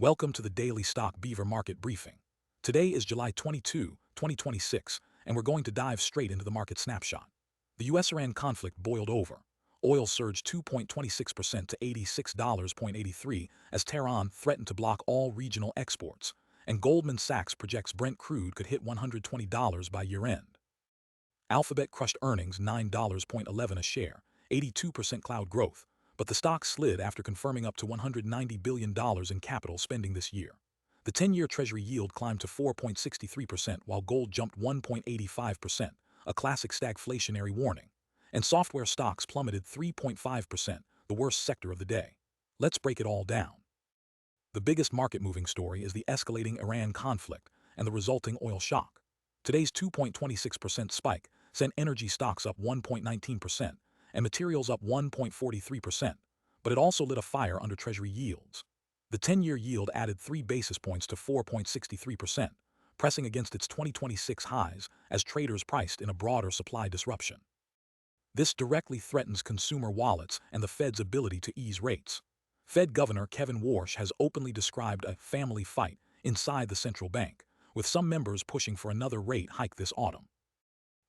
Welcome to the Daily Stock Beaver Market Briefing. Today is July 22, 2026, and we're going to dive straight into the market snapshot. The US-Iran conflict boiled over. Oil surged 2.26% to $86.83 as Tehran threatened to block all regional exports, and Goldman Sachs projects Brent crude could hit $120 by year-end. Alphabet crushed earnings $9.11 a share, 82% cloud growth, but the stock slid after confirming up to $190 billion in capital spending this year. The 10-year Treasury yield climbed to 4.63% while gold jumped 1.85%, a classic stagflationary warning, and software stocks plummeted 3.5%, the worst sector of the day. Let's break it all down. The biggest market-moving story is the escalating Iran conflict and the resulting oil shock. Today's 2.26% spike sent energy stocks up 1.19% and materials up 1.43%, but it also lit a fire under Treasury yields. The 10-year yield added 3 basis points to 4.63%, pressing against its 2026 highs as traders priced in a broader supply disruption. This directly threatens consumer wallets and the Fed's ability to ease rates. Fed Governor Kevin Warsh has openly described a family fight inside the central bank, with some members pushing for another rate hike this autumn.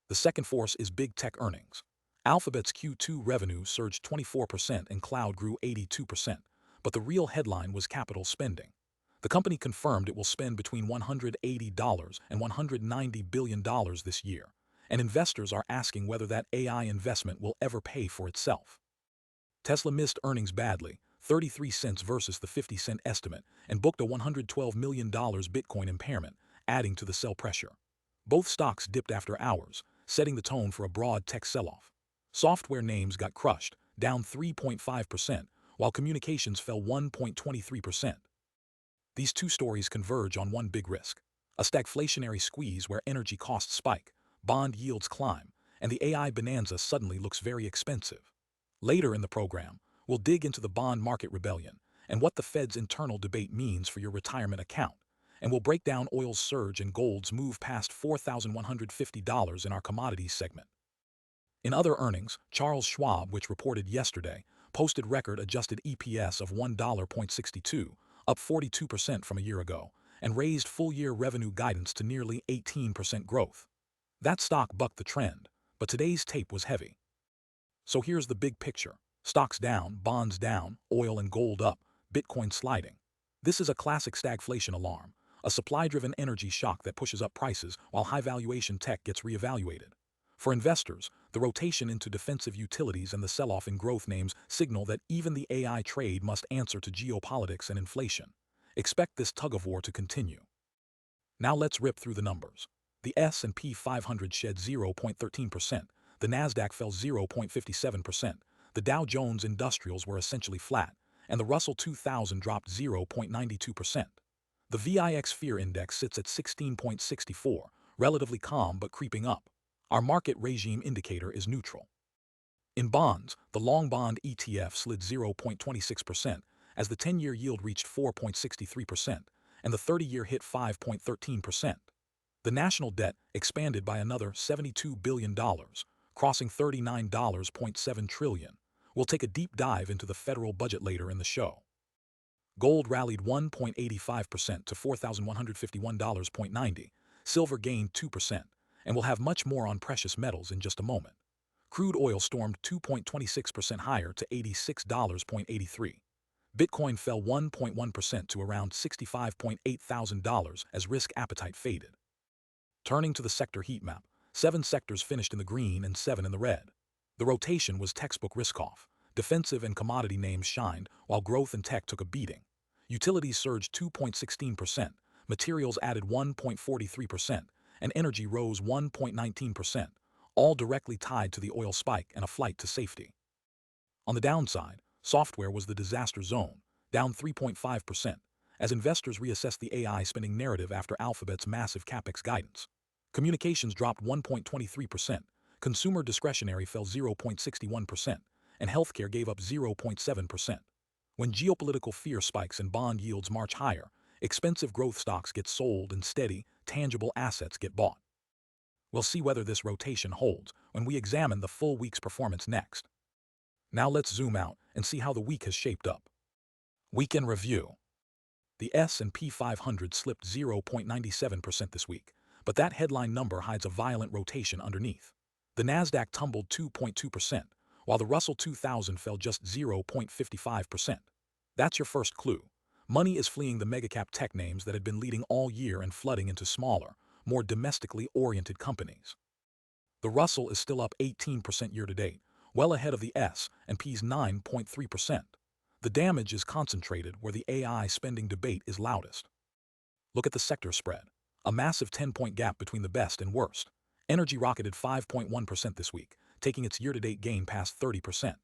The second force is big tech earnings. Alphabet's Q2 revenue surged 24% and cloud grew 82%, but the real headline was capital spending. The company confirmed it will spend between $180 and $190 billion this year, and investors are asking whether that AI investment will ever pay for itself. Tesla missed earnings badly, 33 cents versus the 50-cent estimate, and booked a $112 million Bitcoin impairment, adding to the sell pressure. Both stocks dipped after hours, setting the tone for a broad tech sell-off. Software names got crushed, down 3.5%, while communications fell 1.23%. These two stories converge on one big risk: a stagflationary squeeze where energy costs spike, bond yields climb, and the AI bonanza suddenly looks very expensive. Later in the program, we'll dig into the bond market rebellion and what the Fed's internal debate means for your retirement account, and we'll break down oil's surge and gold's move past $4,150 in our commodities segment. In other earnings, Charles Schwab, which reported yesterday, posted record-adjusted EPS of $1.62, up 42% from a year ago, and raised full-year revenue guidance to nearly 18% growth. That stock bucked the trend, but today's tape was heavy. So here's the big picture: stocks down, bonds down, oil and gold up, Bitcoin sliding. This is a classic stagflation alarm, a supply-driven energy shock that pushes up prices while high-valuation tech gets reevaluated. For investors, the rotation into defensive utilities and the sell-off in growth names signal that even the AI trade must answer to geopolitics and inflation. Expect this tug-of-war to continue. Now let's rip through the numbers. The S&P 500 shed 0.13%, the nasdaq fell 0.57%, the Dow Jones Industrials were essentially flat, and the Russell 2000 dropped 0.92%. The VIX Fear Index sits at 16.64, relatively calm but creeping up. Our market regime indicator is neutral. In bonds, the long bond ETF slid 0.26% as the 10-year yield reached 4.63% and the 30-year hit 5.13%. The national debt expanded by another $72 billion, crossing $39.7 trillion. We'll take a deep dive into the federal budget later in the show. Gold rallied 1.85% to $4,151.90. Silver gained 2%. And we'll have much more on precious metals in just a moment. Crude oil stormed 2.26% higher to $86.83. Bitcoin fell 1.1% to around $65.8 thousand as risk appetite faded. Turning to the sector heat map, 7 sectors finished in the green and 7 in the red. The rotation was textbook risk-off. Defensive and commodity names shined, while growth and tech took a beating. Utilities surged 2.16%, materials added 1.43%, and energy rose 1.19%, all directly tied to the oil spike and a flight to safety. On the downside, software was the disaster zone, down 3.5%, as investors reassessed the AI spending narrative after Alphabet's massive capex guidance. Communications dropped 1.23%, consumer discretionary fell 0.61%, and healthcare gave up 0.7%. When geopolitical fear spikes and bond yields march higher, expensive growth stocks get sold and steady, tangible assets get bought. We'll see whether this rotation holds when we examine the full week's performance next. Now let's zoom out and see how the week has shaped up. Week in review. The S&P 500 slipped 0.97% this week, but that headline number hides a violent rotation underneath. The nasdaq tumbled 2.2%, while the Russell 2000 fell just 0.55%. That's your first clue. Money is fleeing the megacap tech names that had been leading all year and flooding into smaller, more domestically oriented companies. The Russell is still up 18% year-to-date, well ahead of the S&P's 9.3%. The damage is concentrated where the AI spending debate is loudest. Look at the sector spread. A massive 10-point gap between the best and worst. Energy rocketed 5.1% this week, taking its year-to-date gain past 30%.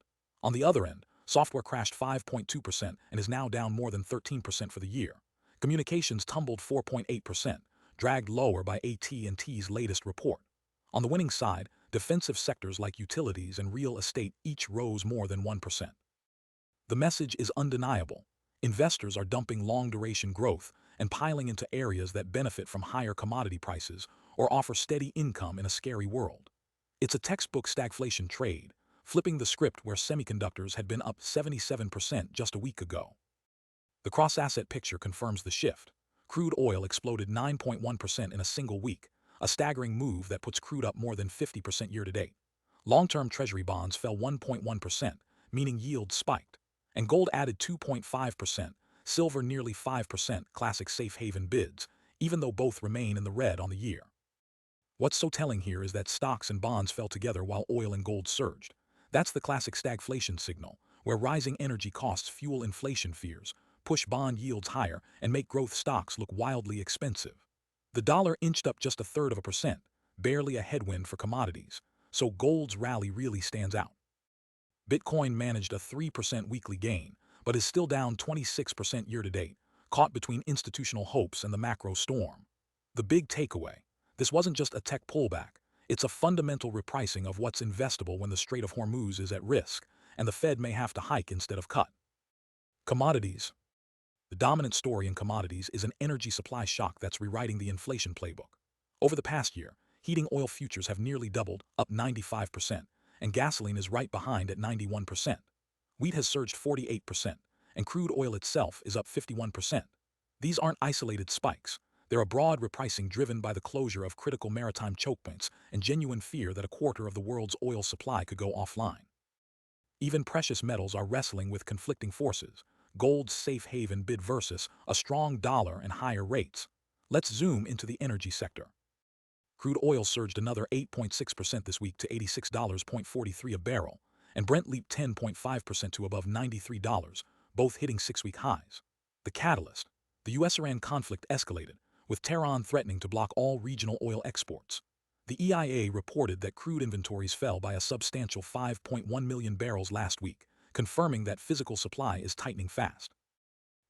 On the other end, software crashed 5.2% and is now down more than 13% for the year. Communications tumbled 4.8%, dragged lower by AT&T's latest report. On the winning side, defensive sectors like utilities and real estate each rose more than 1%. The message is undeniable. Investors are dumping long-duration growth and piling into areas that benefit from higher commodity prices or offer steady income in a scary world. It's a textbook stagflation trade, flipping the script where semiconductors had been up 77% just a week ago. The cross-asset picture confirms the shift. Crude oil exploded 9.1% in a single week, a staggering move that puts crude up more than 50% year-to-date. Long-term Treasury bonds fell 1.1%, meaning yields spiked. And gold added 2.5%, silver nearly 5%, classic safe haven bids, even though both remain in the red on the year. What's so telling here is that stocks and bonds fell together while oil and gold surged. That's the classic stagflation signal, where rising energy costs fuel inflation fears, push bond yields higher, and make growth stocks look wildly expensive. The dollar inched up just 1/3%, barely a headwind for commodities, so gold's rally really stands out. Bitcoin managed a 3% weekly gain, but is still down 26% year-to-date, caught between institutional hopes and the macro storm. The big takeaway: this wasn't just a tech pullback, it's a fundamental repricing of what's investable when the Strait of Hormuz is at risk, and the Fed may have to hike instead of cut. Commodities. The dominant story in commodities is an energy supply shock that's rewriting the inflation playbook. Over the past year, heating oil futures have nearly doubled, up 95%, and gasoline is right behind at 91%. Wheat has surged 48%, and crude oil itself is up 51%. These aren't isolated spikes. They're a broad repricing driven by the closure of critical maritime choke points and genuine fear that a quarter of the world's oil supply could go offline. Even precious metals are wrestling with conflicting forces: gold's safe haven bid versus a strong dollar and higher rates. Let's zoom into the energy sector. Crude oil surged another 8.6% this week to $86.43 a barrel, and Brent leaped 10.5% to above $93, both hitting 6-week highs. The catalyst: the US-Iran conflict escalated, with Tehran threatening to block all regional oil exports. The EIA reported that crude inventories fell by a substantial 5.1 million barrels last week, confirming that physical supply is tightening fast.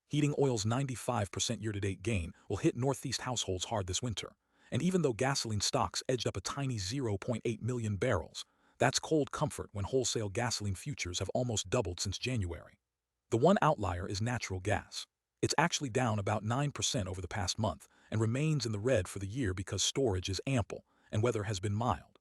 Heating oil's 95% year-to-date gain will hit Northeast households hard this winter, and even though gasoline stocks edged up a tiny 0.8 million barrels, that's cold comfort when wholesale gasoline futures have almost doubled since January. The one outlier is natural gas. It's actually down about 9% over the past month and remains in the red for the year because storage is ample and weather has been mild.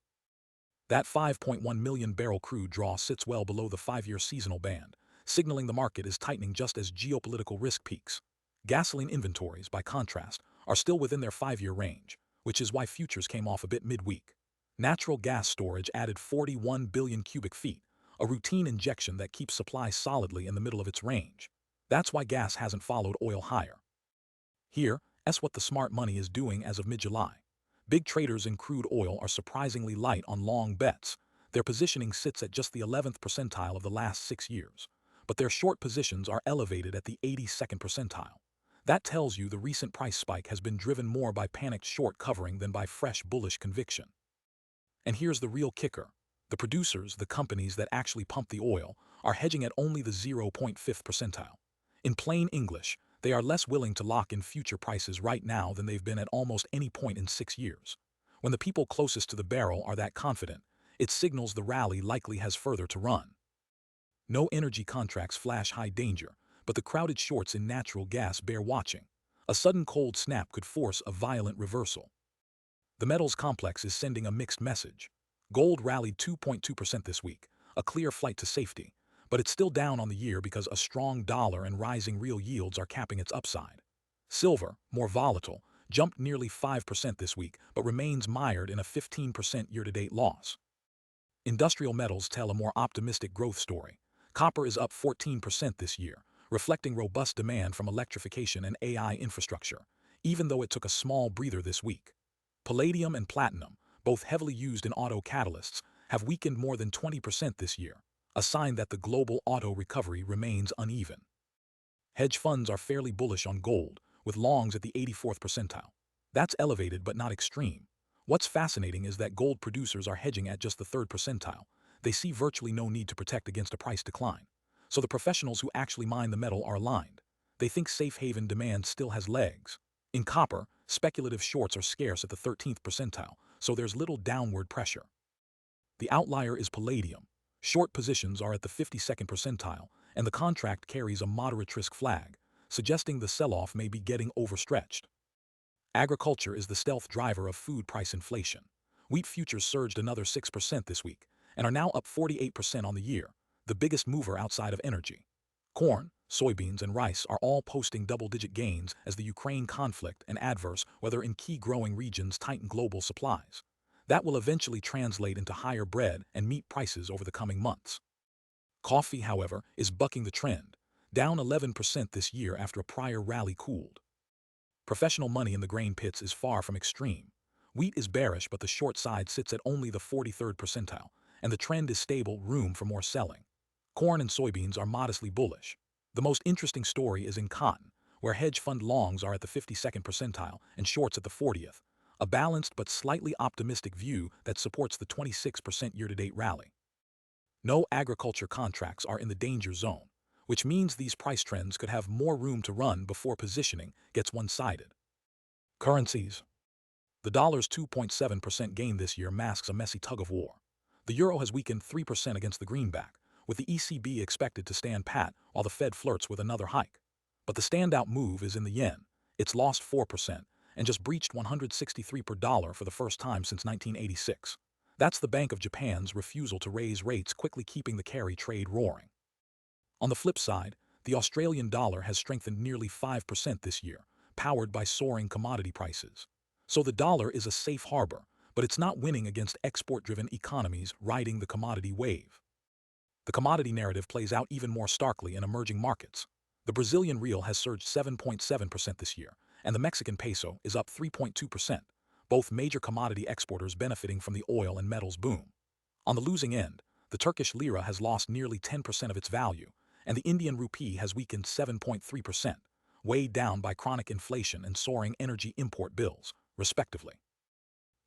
That 5.1 million barrel crude draw sits well below the 5-year seasonal band, signaling the market is tightening just as geopolitical risk peaks. Gasoline inventories, by contrast, are still within their 5-year range, which is why futures came off a bit midweek. Natural gas storage added 41 billion cubic feet, a routine injection that keeps supply solidly in the middle of its range. That's why gas hasn't followed oil higher. Here's what the smart money is doing as of mid-July. Big traders in crude oil are surprisingly light on long bets. Their positioning sits at just the 11th percentile of the last 6 years, but their short positions are elevated at the 82nd percentile. That tells you the recent price spike has been driven more by panicked short covering than by fresh bullish conviction. And here's the real kicker: the producers, the companies that actually pump the oil, are hedging at only the 0.5th percentile. In plain English, they are less willing to lock in future prices right now than they've been at almost any point in 6 years. When the people closest to the barrel are that confident, it signals the rally likely has further to run. No energy contracts flash high danger, but the crowded shorts in natural gas bear watching. A sudden cold snap could force a violent reversal. The metals complex is sending a mixed message. Gold rallied 2.2% this week, a clear flight to safety, but it's still down on the year because a strong dollar and rising real yields are capping its upside. Silver, more volatile, jumped nearly 5% this week but remains mired in a 15% year-to-date loss. Industrial metals tell a more optimistic growth story. Copper is up 14% this year, reflecting robust demand from electrification and AI infrastructure, even though it took a small breather this week. Palladium and platinum, both heavily used in auto catalysts, have weakened more than 20% this year, a sign that the global auto recovery remains uneven. Hedge funds are fairly bullish on gold, with longs at the 84th percentile. That's elevated but not extreme. What's fascinating is that gold producers are hedging at just the 3rd percentile. They see virtually no need to protect against a price decline. So the professionals who actually mine the metal are aligned. They think safe haven demand still has legs. In copper, speculative shorts are scarce at the 13th percentile, so there's little downward pressure. The outlier is palladium. Short positions are at the 52nd percentile, and the contract carries a moderate risk flag, suggesting the sell-off may be getting overstretched. Agriculture is the stealth driver of food price inflation. Wheat futures surged another 6% this week, and are now up 48% on the year, the biggest mover outside of energy. Corn, soybeans, and rice are all posting double-digit gains as the Ukraine conflict and adverse weather in key growing regions tighten global supplies. That will eventually translate into higher bread and meat prices over the coming months. Coffee, however, is bucking the trend, down 11% this year after a prior rally cooled. Professional money in the grain pits is far from extreme. Wheat is bearish, but the short side sits at only the 43rd percentile, and the trend is stable, room for more selling. Corn and soybeans are modestly bullish. The most interesting story is in cotton, where hedge fund longs are at the 52nd percentile and shorts at the 40th, a balanced but slightly optimistic view that supports the 26% year-to-date rally. No agriculture contracts are in the danger zone, which means these price trends could have more room to run before positioning gets one-sided. Currencies. The dollar's 2.7% gain this year masks a messy tug-of-war. The euro has weakened 3% against the greenback, with the ECB expected to stand pat while the Fed flirts with another hike. But the standout move is in the yen. It's lost 4% and just breached 163 per dollar for the first time since 1986. That's the Bank of Japan's refusal to raise rates quickly keeping the carry trade roaring. On the flip side, the Australian dollar has strengthened nearly 5% this year, powered by soaring commodity prices. So the dollar is a safe harbor, but it's not winning against export-driven economies riding the commodity wave. The commodity narrative plays out even more starkly in emerging markets. The Brazilian real has surged 7.7% this year, and the Mexican peso is up 3.2%, both major commodity exporters benefiting from the oil and metals boom. On the losing end, the Turkish lira has lost nearly 10% of its value, and the Indian rupee has weakened 7.3%, weighed down by chronic inflation and soaring energy import bills, respectively.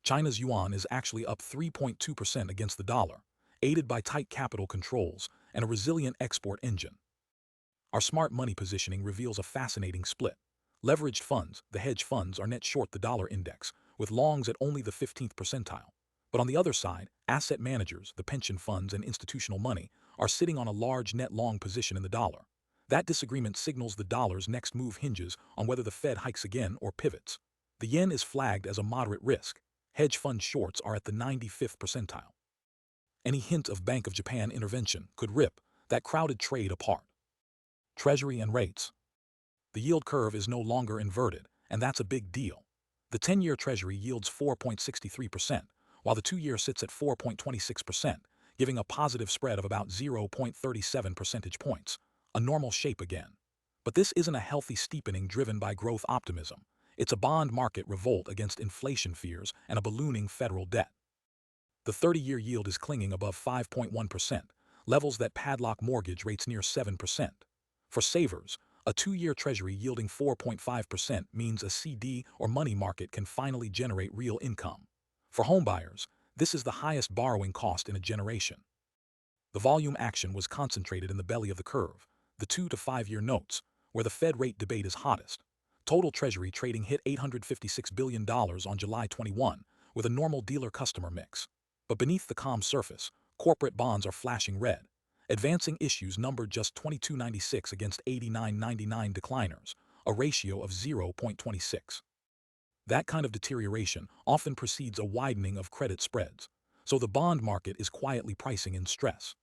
China's yuan is actually up 3.2% against the dollar, aided by tight capital controls and a resilient export engine. Our smart money positioning reveals a fascinating split. Leveraged funds, the hedge funds, are net short the dollar index, with longs at only the 15th percentile. But on the other side, asset managers, the pension funds and institutional money, are sitting on a large net long position in the dollar. That disagreement signals the dollar's next move hinges on whether the Fed hikes again or pivots. The yen is flagged as a moderate risk. Hedge fund shorts are at the 95th percentile. Any hint of Bank of Japan intervention could rip that crowded trade apart. Treasury and Rates. The yield curve is no longer inverted, and that's a big deal. The 10-year Treasury yields 4.63%, while the 2-year sits at 4.26%, giving a positive spread of about 0.37 percentage points, a normal shape again. But this isn't a healthy steepening driven by growth optimism. It's a bond market revolt against inflation fears and a ballooning federal debt. The 30-year yield is clinging above 5.1%, levels that padlock mortgage rates near 7%. For savers, a 2-year Treasury yielding 4.5% means a CD or money market can finally generate real income. For homebuyers, this is the highest borrowing cost in a generation. The volume action was concentrated in the belly of the curve, the 2 to 5-year notes, where the Fed rate debate is hottest. Total Treasury trading hit $856 billion on July 21, with a normal dealer-customer mix. But beneath the calm surface, corporate bonds are flashing red. Advancing issues numbered just 2296 against 8999 decliners, a ratio of 0.26. That kind of deterioration often precedes a widening of credit spreads, so the bond market is quietly pricing in stress.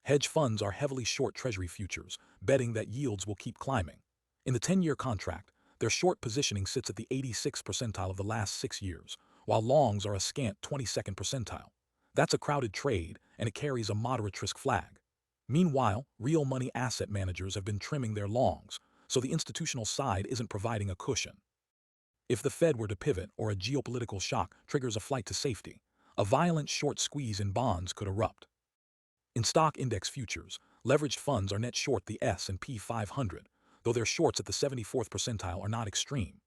Hedge funds are heavily short Treasury futures, betting that yields will keep climbing. In the 10-year contract, Their short positioning sits at the 86th percentile of the last 6 years, while longs are a scant 22nd percentile. That's a crowded trade, and it carries a moderate risk flag. Meanwhile, real money asset managers have been trimming their longs, so the institutional side isn't providing a cushion. If the Fed were to pivot or a geopolitical shock triggers a flight to safety, a violent short squeeze in bonds could erupt. In stock index futures, leveraged funds are net short the S&P 500, though their shorts at the 74th percentile are not extreme.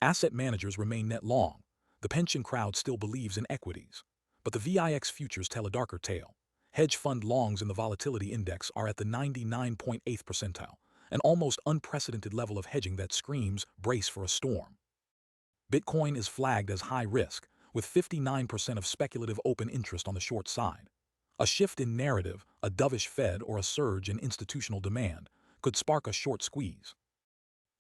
Asset managers remain net long. The pension crowd still believes in equities. But the VIX futures tell a darker tale. Hedge fund longs in the volatility index are at the 99.8th percentile, an almost unprecedented level of hedging that screams, brace for a storm. Bitcoin is flagged as high risk, with 59% of speculative open interest on the short side. A shift in narrative, a dovish Fed, or a surge in institutional demand could spark a short squeeze.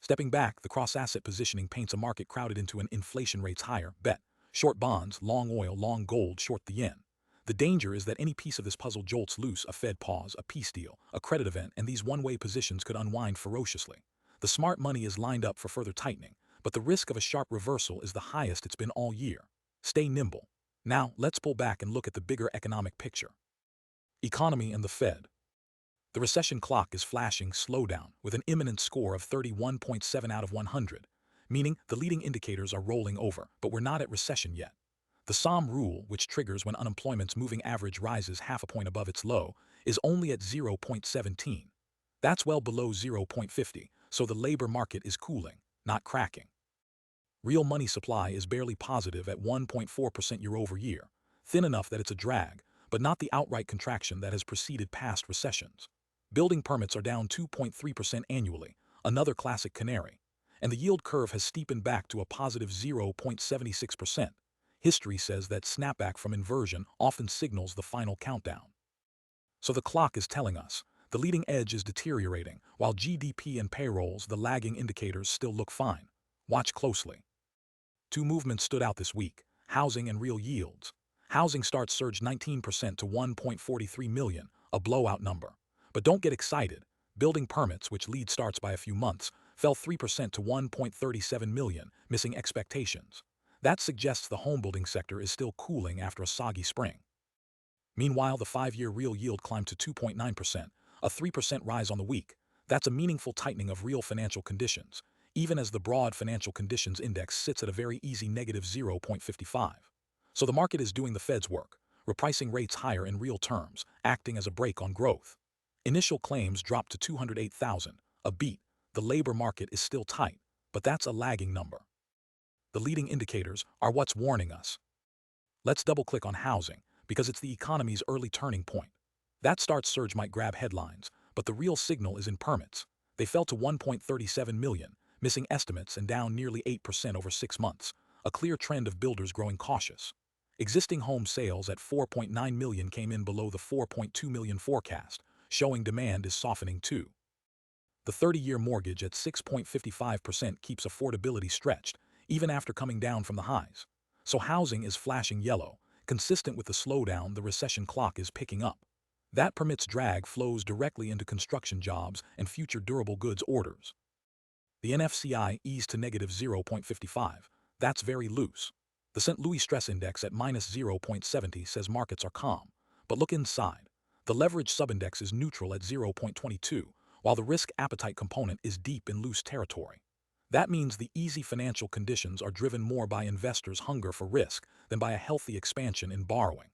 Stepping back, the cross-asset positioning paints a market crowded into an inflation rates higher bet. Short bonds, long oil, long gold, short the yen. The danger is that any piece of this puzzle jolts loose: a Fed pause, a peace deal, a credit event, and these one-way positions could unwind ferociously. The smart money is lined up for further tightening, but the risk of a sharp reversal is the highest it's been all year. Stay nimble. Now, let's pull back and look at the bigger economic picture. Economy and the Fed. The recession clock is flashing slowdown with an imminent score of 31.7 out of 100, meaning the leading indicators are rolling over, but we're not at recession yet. The SOM rule, which triggers when unemployment's moving average rises half a point above its low, is only at 0.17. That's well below 0.50, so the labor market is cooling, not cracking. Real money supply is barely positive at 1.4% year over year, thin enough that it's a drag, but not the outright contraction that has preceded past recessions. Building permits are down 2.3% annually, another classic canary, and the yield curve has steepened back to a positive 0.76%. History says that snapback from inversion often signals the final countdown. So the clock is telling us the leading edge is deteriorating, while GDP and payrolls, the lagging indicators, still look fine. Watch closely. Two movements stood out this week: housing and real yields. Housing starts surged 19% to 1.43 million, a blowout number. But don't get excited. Building permits, which lead starts by a few months, fell 3% to 1.37 million, missing expectations. That suggests the homebuilding sector is still cooling after a soggy spring. Meanwhile, the 5-year real yield climbed to 2.9%, a 3% rise on the week. That's a meaningful tightening of real financial conditions, even as the broad financial conditions index sits at a very easy negative 0.55. So the market is doing the Fed's work, repricing rates higher in real terms, acting as a brake on growth. Initial claims dropped to 208,000, a beat. The labor market is still tight, but that's a lagging number. The leading indicators are what's warning us. Let's double-click on housing, because it's the economy's early turning point. That start surge might grab headlines, but the real signal is in permits. They fell to 1.37 million, missing estimates and down nearly 8% over 6 months, a clear trend of builders growing cautious. Existing home sales at 4.9 million came in below the 4.2 million forecast, showing demand is softening too. The 30-year mortgage at 6.55% keeps affordability stretched, even after coming down from the highs. So housing is flashing yellow. Consistent with the slowdown, the recession clock is picking up. That permits drag flows directly into construction jobs and future durable goods orders. The NFCI eased to negative 0.55. That's very loose. The St. Louis Stress Index at minus 0.70 says markets are calm. But look inside. The leverage subindex is neutral at 0.22, while the risk appetite component is deep in loose territory. That means the easy financial conditions are driven more by investors' hunger for risk than by a healthy expansion in borrowing.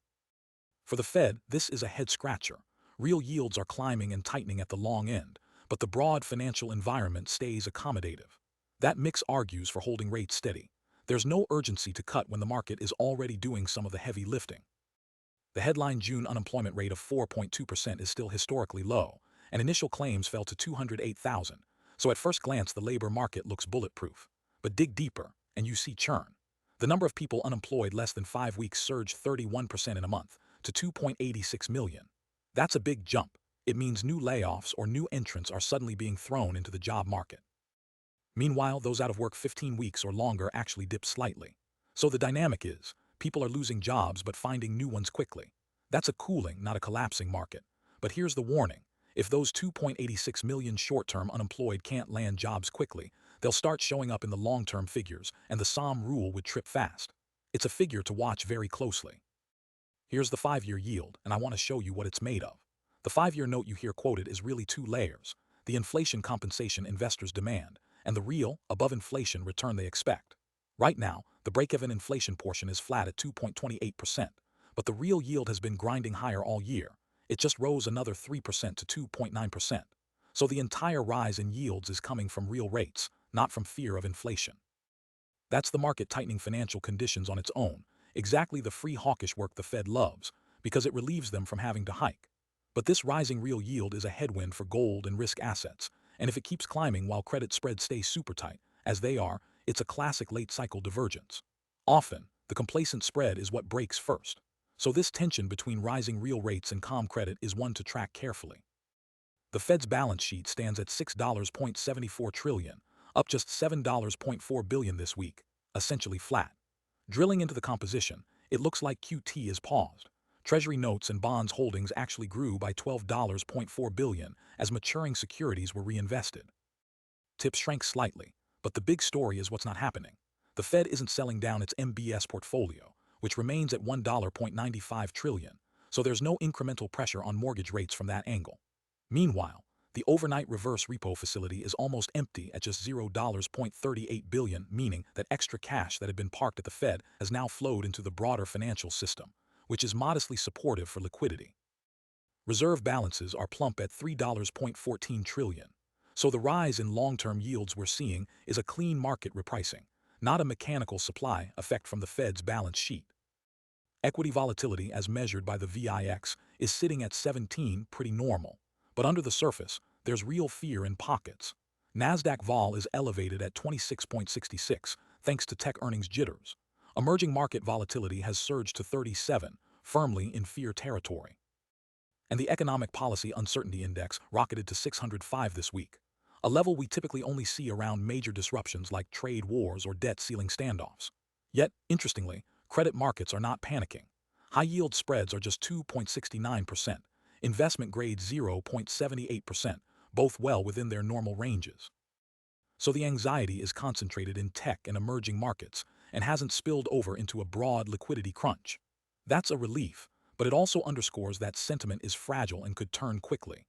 For the Fed, this is a head-scratcher. Real yields are climbing and tightening at the long end, but the broad financial environment stays accommodative. That mix argues for holding rates steady. There's no urgency to cut when the market is already doing some of the heavy lifting. The headline June unemployment rate of 4.2% is still historically low, and initial claims fell to 208,000, so at first glance the labor market looks bulletproof. But dig deeper, and you see churn. The number of people unemployed less than 5 weeks surged 31% in a month, to 2.86 million. That's a big jump. It means new layoffs or new entrants are suddenly being thrown into the job market. Meanwhile, those out of work 15 weeks or longer actually dipped slightly. So the dynamic is, people are losing jobs but finding new ones quickly. That's a cooling, not a collapsing market. But here's the warning. If those 2.86 million short-term unemployed can't land jobs quickly, they'll start showing up in the long-term figures, and the Somme rule would trip fast. It's a figure to watch very closely. Here's the 5-year yield, and I want to show you what it's made of. The 5-year note you hear quoted is really two layers: the inflation compensation investors demand, and the real, above-inflation return they expect. Right now, the break-even inflation portion is flat at 2.28%, but the real yield has been grinding higher all year. It just rose another 3% to 2.9%. So the entire rise in yields is coming from real rates, not from fear of inflation. That's the market tightening financial conditions on its own, exactly the free hawkish work the Fed loves, because it relieves them from having to hike. But this rising real yield is a headwind for gold and risk assets, and if it keeps climbing while credit spreads stay super tight, as they are, it's a classic late-cycle divergence. Often, the complacent spread is what breaks first. So this tension between rising real rates and calm credit is one to track carefully. The Fed's balance sheet stands at $6.74 trillion, up just $7.4 billion this week, essentially flat. Drilling into the composition, it looks like QT is paused. Treasury notes and bonds holdings actually grew by $12.4 billion as maturing securities were reinvested. TIPS shrank slightly, but the big story is what's not happening. The Fed isn't selling down its MBS portfolio, which remains at $1.95 trillion, so there's no incremental pressure on mortgage rates from that angle. Meanwhile, the overnight reverse repo facility is almost empty at just $0.38 billion, meaning that extra cash that had been parked at the Fed has now flowed into the broader financial system, which is modestly supportive for liquidity. Reserve balances are plump at $3.14 trillion. So the rise in long-term yields we're seeing is a clean market repricing, not a mechanical supply effect from the Fed's balance sheet. Equity volatility as measured by the VIX is sitting at 17, pretty normal. But under the surface, there's real fear in pockets. Nasdaq vol is elevated at 26.66 thanks to tech earnings jitters. Emerging market volatility has surged to 37, firmly in fear territory. And the economic policy uncertainty index rocketed to 605 this week, a level we typically only see around major disruptions like trade wars or debt ceiling standoffs. Yet, interestingly, credit markets are not panicking. High-yield spreads are just 2.69%, investment grade 0.78%, both well within their normal ranges. So the anxiety is concentrated in tech and emerging markets and hasn't spilled over into a broad liquidity crunch. That's a relief, but it also underscores that sentiment is fragile and could turn quickly.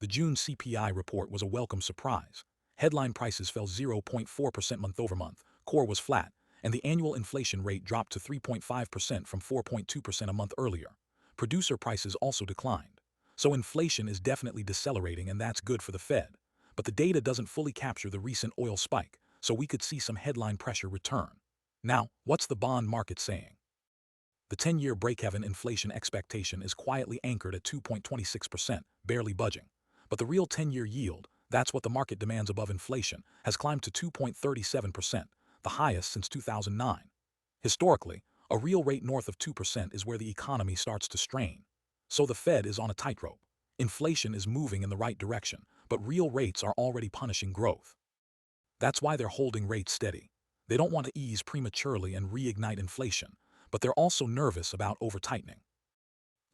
The June CPI report was a welcome surprise. Headline prices fell 0.4% month-over-month, core was flat, and the annual inflation rate dropped to 3.5% from 4.2% a month earlier. Producer prices also declined. So inflation is definitely decelerating, and that's good for the Fed. But the data doesn't fully capture the recent oil spike, so we could see some headline pressure return. Now, what's the bond market saying? The 10-year break-even inflation expectation is quietly anchored at 2.26%, barely budging. But the real 10-year yield, that's what the market demands above inflation, has climbed to 2.37%, the highest since 2009. Historically, a real rate north of 2% is where the economy starts to strain. So the Fed is on a tightrope. Inflation is moving in the right direction, but real rates are already punishing growth. That's why they're holding rates steady. They don't want to ease prematurely and reignite inflation, but they're also nervous about over-tightening.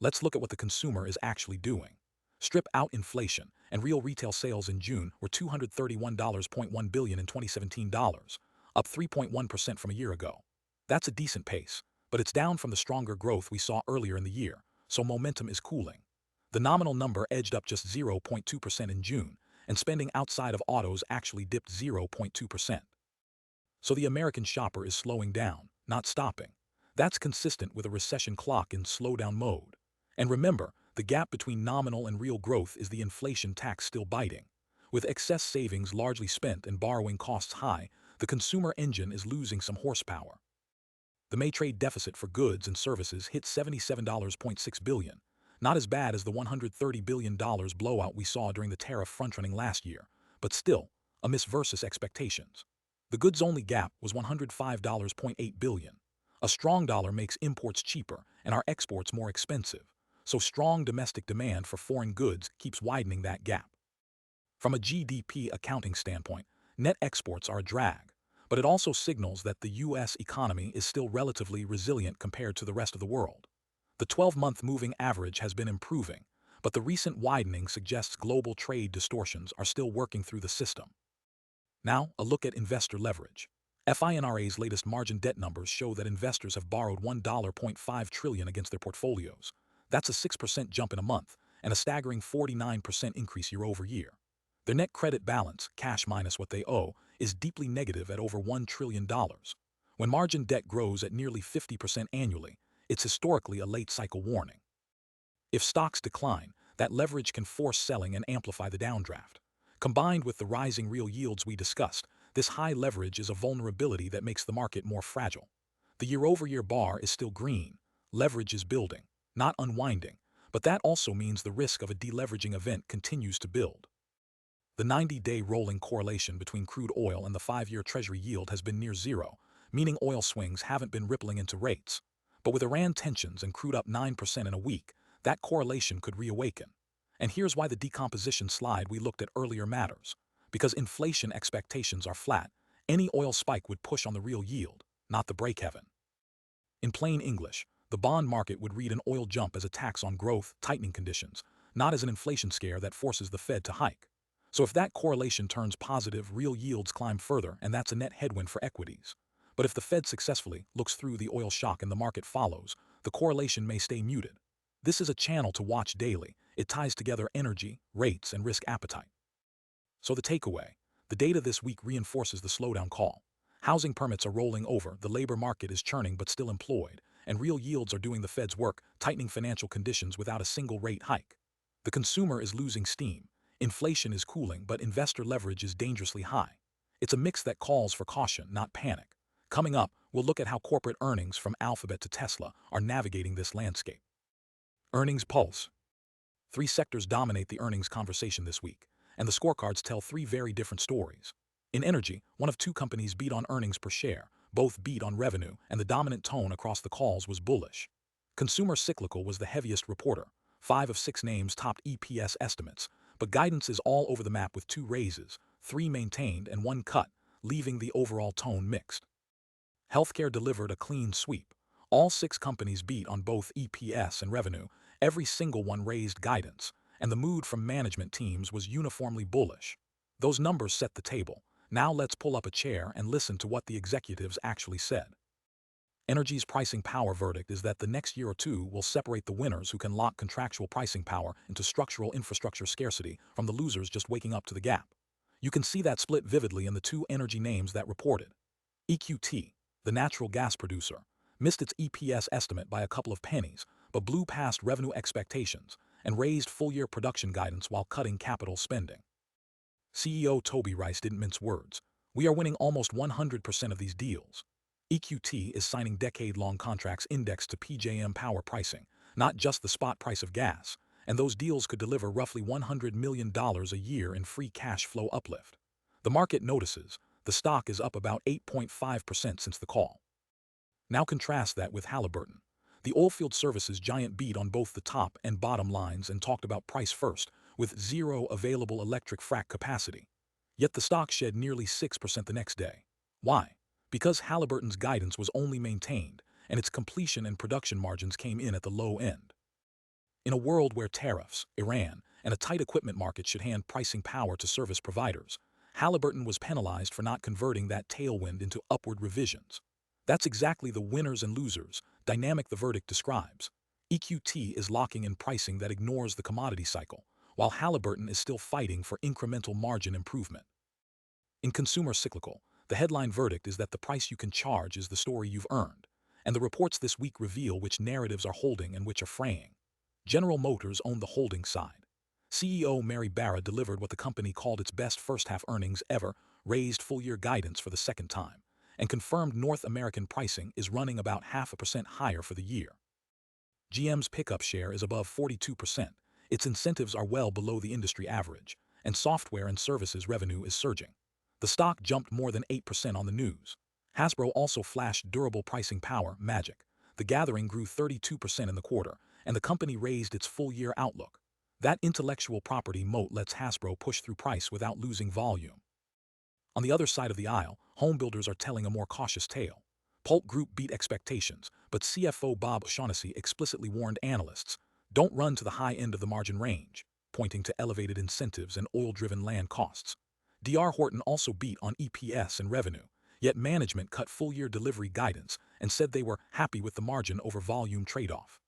Let's look at what the consumer is actually doing. Strip out inflation, and real retail sales in June were $231.1 billion in 2017, up 3.1% from a year ago. That's a decent pace, but it's down from the stronger growth we saw earlier in the year, so momentum is cooling. The nominal number edged up just 0.2% in June, and spending outside of autos actually dipped 0.2%. So the American shopper is slowing down, not stopping. That's consistent with a recession clock in slowdown mode. And remember, the gap between nominal and real growth is the inflation tax still biting. With excess savings largely spent and borrowing costs high, the consumer engine is losing some horsepower. The May trade deficit for goods and services hit $77.6 billion, not as bad as the $130 billion blowout we saw during the tariff frontrunning last year, but still, a miss versus expectations. The goods-only gap was $105.8 billion. A strong dollar makes imports cheaper and our exports more expensive, so strong domestic demand for foreign goods keeps widening that gap. From a GDP accounting standpoint, net exports are a drag, but it also signals that the U.S. economy is still relatively resilient compared to the rest of the world. The 12-month moving average has been improving, but the recent widening suggests global trade distortions are still working through the system. Now, a look at investor leverage. FINRA's latest margin debt numbers show that investors have borrowed $1.5 trillion against their portfolios. That's a 6% jump in a month, and a staggering 49% increase year over year. Their net credit balance, cash minus what they owe, is deeply negative at over $1 trillion. When margin debt grows at nearly 50% annually, it's historically a late cycle warning. If stocks decline, that leverage can force selling and amplify the downdraft. Combined with the rising real yields we discussed, this high leverage is a vulnerability that makes the market more fragile. The year-over-year bar is still green. Leverage is building, not unwinding, but that also means the risk of a deleveraging event continues to build. The 90-day rolling correlation between crude oil and the 5-year Treasury yield has been near zero, meaning oil swings haven't been rippling into rates. But with Iran tensions and crude up 9% in a week, that correlation could reawaken. And here's why the decomposition slide we looked at earlier matters. Because inflation expectations are flat, any oil spike would push on the real yield, not the break-even. In plain English, the bond market would read an oil jump as a tax on growth, tightening conditions, not as an inflation scare that forces the Fed to hike. So if that correlation turns positive, real yields climb further, and that's a net headwind for equities. But if the Fed successfully looks through the oil shock and the market follows, the correlation may stay muted. This is a channel to watch daily. It ties together energy, rates, and risk appetite. So the takeaway, the data this week reinforces the slowdown call. Housing permits are rolling over, the labor market is churning but still employed, and real yields are doing the Fed's work, tightening financial conditions without a single rate hike. The consumer is losing steam. Inflation is cooling, but investor leverage is dangerously high. It's a mix that calls for caution, not panic. Coming up, we'll look at how corporate earnings from Alphabet to Tesla are navigating this landscape. Earnings pulse. 3 sectors dominate the earnings conversation this week, and the scorecards tell 3 very different stories. In energy, one of 2 companies beat on earnings per share, both beat on revenue, and the dominant tone across the calls was bullish. Consumer cyclical was the heaviest reporter. 5 of 6 names topped EPS estimates, but guidance is all over the map with 2 raises, 3 maintained, and 1 cut, leaving the overall tone mixed. Healthcare delivered a clean sweep. All 6 companies beat on both EPS and revenue. Every single one raised guidance, and the mood from management teams was uniformly bullish. Those numbers set the table. Now let's pull up a chair and listen to what the executives actually said. Energy's pricing power verdict is that the next year or two will separate the winners who can lock contractual pricing power into structural infrastructure scarcity from the losers just waking up to the gap. You can see that split vividly in the 2 energy names that reported. EQT, the natural gas producer, missed its EPS estimate by a couple of pennies, but blew past revenue expectations and raised full-year production guidance while cutting capital spending. CEO Toby Rice didn't mince words. We are winning almost 100% of these deals. EQT is signing decade-long contracts indexed to PJM power pricing, not just the spot price of gas, and those deals could deliver roughly $100 million a year in free cash flow uplift. The market notices. The stock is up about 8.5% since the call. Now contrast that with Halliburton. The oilfield services giant beat on both the top and bottom lines and talked about price first, with 0 available electric frac capacity. Yet the stock shed nearly 6% the next day. Why? Because Halliburton's guidance was only maintained, and its completion and production margins came in at the low end. In a world where tariffs, Iran, and a tight equipment market should hand pricing power to service providers, Halliburton was penalized for not converting that tailwind into upward revisions. That's exactly the winners and losers dynamic the verdict describes. EQT is locking in pricing that ignores the commodity cycle, while Halliburton is still fighting for incremental margin improvement. In consumer cyclical, the headline verdict is that the price you can charge is the story you've earned, and the reports this week reveal which narratives are holding and which are fraying. General Motors owned the holding side. CEO Mary Barra delivered what the company called its best first-half earnings ever, raised full-year guidance for the second time, and confirmed North American pricing is running about 0.5% higher for the year. GM's pickup share is above 42%, its incentives are well below the industry average, and software and services revenue is surging. The stock jumped more than 8% on the news. Hasbro also flashed durable pricing power, magic. The gathering grew 32% in the quarter, and the company raised its full-year outlook. That intellectual property moat lets Hasbro push through price without losing volume. On the other side of the aisle, home builders are telling a more cautious tale. Pulp Group beat expectations, but CFO Bob O'Shaughnessy explicitly warned analysts, don't run to the high end of the margin range, pointing to elevated incentives and oil-driven land costs. D.R. Horton also beat on EPS and revenue, yet management cut full-year delivery guidance and said they were happy with the margin over volume trade-off.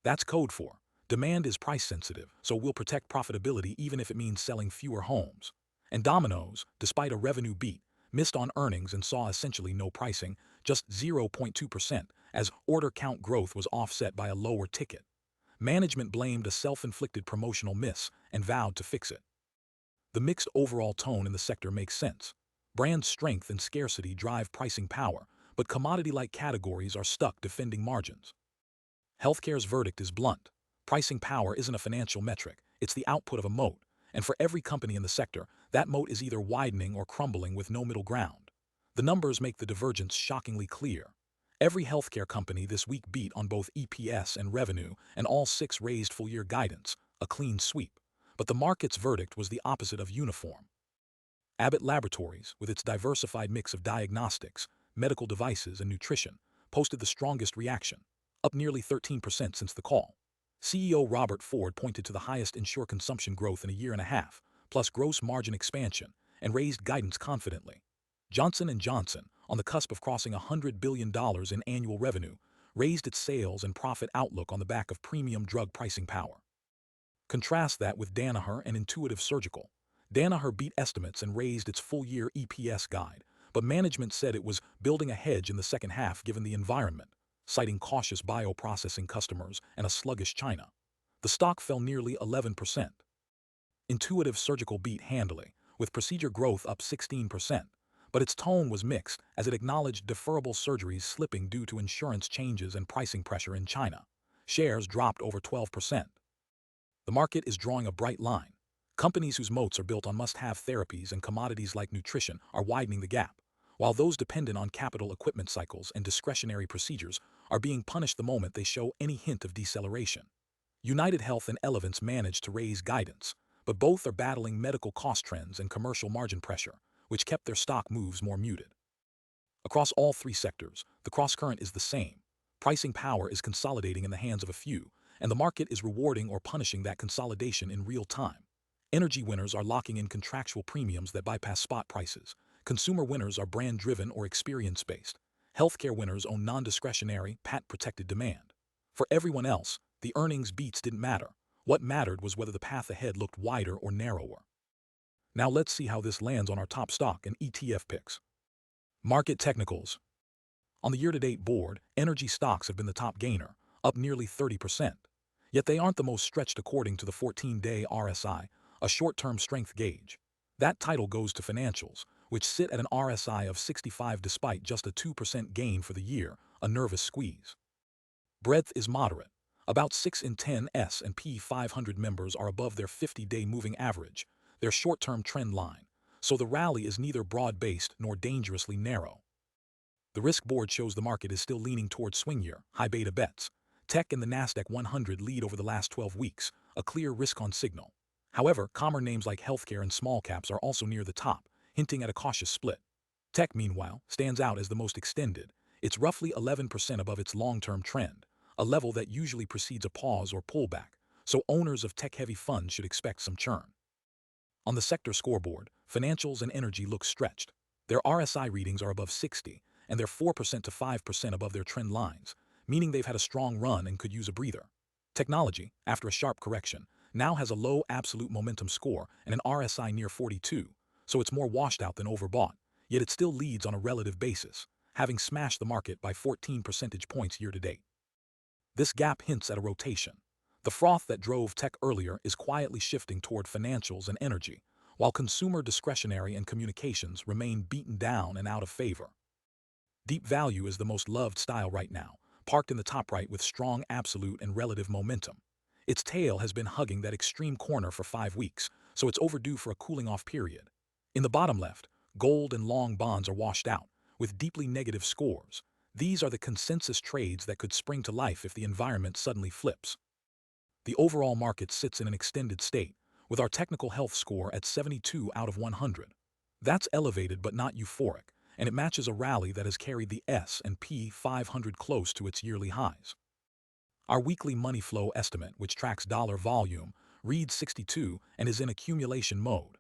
That's code for demand is price-sensitive, so we'll protect profitability even if it means selling fewer homes. And Domino's, despite a revenue beat, missed on earnings and saw essentially no pricing, just 0.2%, as order count growth was offset by a lower ticket. Management blamed a self-inflicted promotional miss and vowed to fix it. The mixed overall tone in the sector makes sense. Brand strength and scarcity drive pricing power, but commodity-like categories are stuck defending margins. Healthcare's verdict is blunt. Pricing power isn't a financial metric, it's the output of a moat, and for every company in the sector, that moat is either widening or crumbling with no middle ground. The numbers make the divergence shockingly clear. Every healthcare company this week beat on both EPS and revenue, and all 6 raised full-year guidance, a clean sweep. But the market's verdict was the opposite of uniform. Abbott Laboratories, with its diversified mix of diagnostics, medical devices, and nutrition, posted the strongest reaction, up nearly 13% since the call. CEO Robert Ford pointed to the highest insured consumption growth in a year and a half, plus gross margin expansion, and raised guidance confidently. Johnson & Johnson, on the cusp of crossing $100 billion in annual revenue, raised its sales and profit outlook on the back of premium drug pricing power. Contrast that with Danaher and Intuitive Surgical. Danaher beat estimates and raised its full-year EPS guide, but management said it was building a hedge in the second half given the environment, citing cautious bioprocessing customers and a sluggish China. The stock fell nearly 11%. Intuitive Surgical beat handily, with procedure growth up 16%, but its tone was mixed as it acknowledged deferrable surgeries slipping due to insurance changes and pricing pressure in China. Shares dropped over 12%. The market is drawing a bright line. Companies whose moats are built on must-have therapies and commodities like nutrition are widening the gap, while those dependent on capital equipment cycles and discretionary procedures are being punished the moment they show any hint of deceleration. United Health and Elevance managed to raise guidance, but both are battling medical cost trends and commercial margin pressure, which kept their stock moves more muted. Across all 3 sectors, the cross-current is the same. Pricing power is consolidating in the hands of a few, and the market is rewarding or punishing that consolidation in real time. Energy winners are locking in contractual premiums that bypass spot prices. Consumer winners are brand-driven or experience-based. Healthcare winners own non-discretionary, patent-protected demand. For everyone else, the earnings beats didn't matter. What mattered was whether the path ahead looked wider or narrower. Now let's see how this lands on our top stock and ETF picks. Market technicals. On the year-to-date board, energy stocks have been the top gainer, up nearly 30%. Yet they aren't the most stretched according to the 14-day RSI, a short-term strength gauge. That title goes to financials, which sit at an RSI of 65 despite just a 2% gain for the year, a nervous squeeze. Breadth is moderate. About 6 in 10 S&P 500 members are above their 50-day moving average, their short-term trend line, so the rally is neither broad-based nor dangerously narrow. The risk board shows the market is still leaning toward swing-year, high-beta bets. Tech and the nasdaq 100 lead over the last 12 weeks, a clear risk-on signal. However, common names like healthcare and small caps are also near the top, hinting at a cautious split. Tech, meanwhile, stands out as the most extended. It's roughly 11% above its long-term trend, a level that usually precedes a pause or pullback, so owners of tech-heavy funds should expect some churn. On the sector scoreboard, financials and energy look stretched. Their RSI readings are above 60, and they're 4% to 5% above their trend lines, meaning they've had a strong run and could use a breather. Technology, after a sharp correction, now has a low absolute momentum score and an RSI near 42, so it's more washed out than overbought, yet it still leads on a relative basis, having smashed the market by 14 percentage points year-to-date. This gap hints at a rotation. The froth that drove tech earlier is quietly shifting toward financials and energy, while consumer discretionary and communications remain beaten down and out of favor. Deep value is the most loved style right now, parked in the top right with strong absolute and relative momentum. Its tail has been hugging that extreme corner for 5 weeks, so it's overdue for a cooling-off period. In the bottom left, gold and long bonds are washed out, with deeply negative scores. These are the consensus trades that could spring to life if the environment suddenly flips. The overall market sits in an extended state, with our technical health score at 72 out of 100. That's elevated but not euphoric, and it matches a rally that has carried the S&P 500 close to its yearly highs. Our weekly money flow estimate, which tracks dollar volume, reads 62 and is in accumulation mode.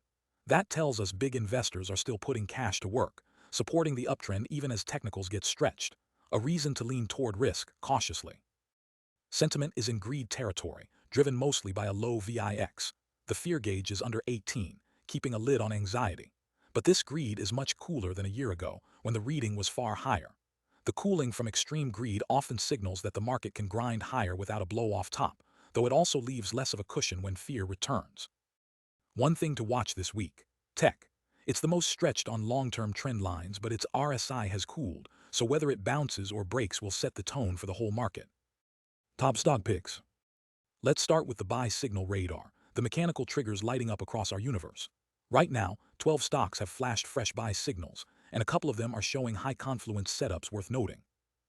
That tells us big investors are still putting cash to work, supporting the uptrend even as technicals get stretched, a reason to lean toward risk cautiously. Sentiment is in greed territory, driven mostly by a low VIX. The fear gauge is under 18, keeping a lid on anxiety. But this greed is much cooler than a year ago, when the reading was far higher. The cooling from extreme greed often signals that the market can grind higher without a blow-off top, though it also leaves less of a cushion when fear returns. One thing to watch this week: tech. It's the most stretched on long-term trend lines, but its RSI has cooled, so whether it bounces or breaks will set the tone for the whole market. Top stock picks. Let's start with the buy signal radar, the mechanical triggers lighting up across our universe. Right now, 12 stocks have flashed fresh buy signals, and a couple of them are showing high confluence setups worth noting.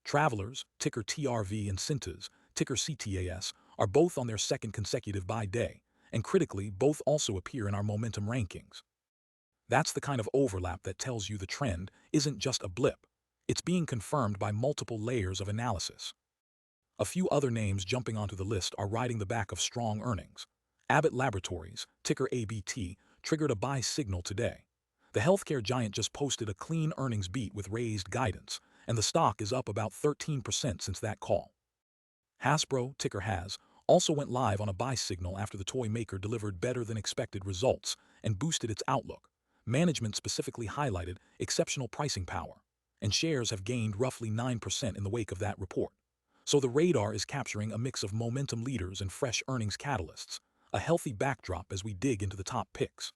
Travelers, ticker TRV, and Cintas, ticker CTAS, are both on their second consecutive buy day, and critically, both also appear in our momentum rankings. That's the kind of overlap that tells you the trend isn't just a blip. It's being confirmed by multiple layers of analysis. A few other names jumping onto the list are riding the back of strong earnings. Abbott Laboratories, ticker ABT, triggered a buy signal today. The healthcare giant just posted a clean earnings beat with raised guidance, and the stock is up about 13% since that call. Hasbro, ticker HAS, also went live on a buy signal after the toy maker delivered better than expected results and boosted its outlook. Management specifically highlighted exceptional pricing power, and shares have gained roughly 9% in the wake of that report. So the radar is capturing a mix of momentum leaders and fresh earnings catalysts, a healthy backdrop as we dig into the top picks.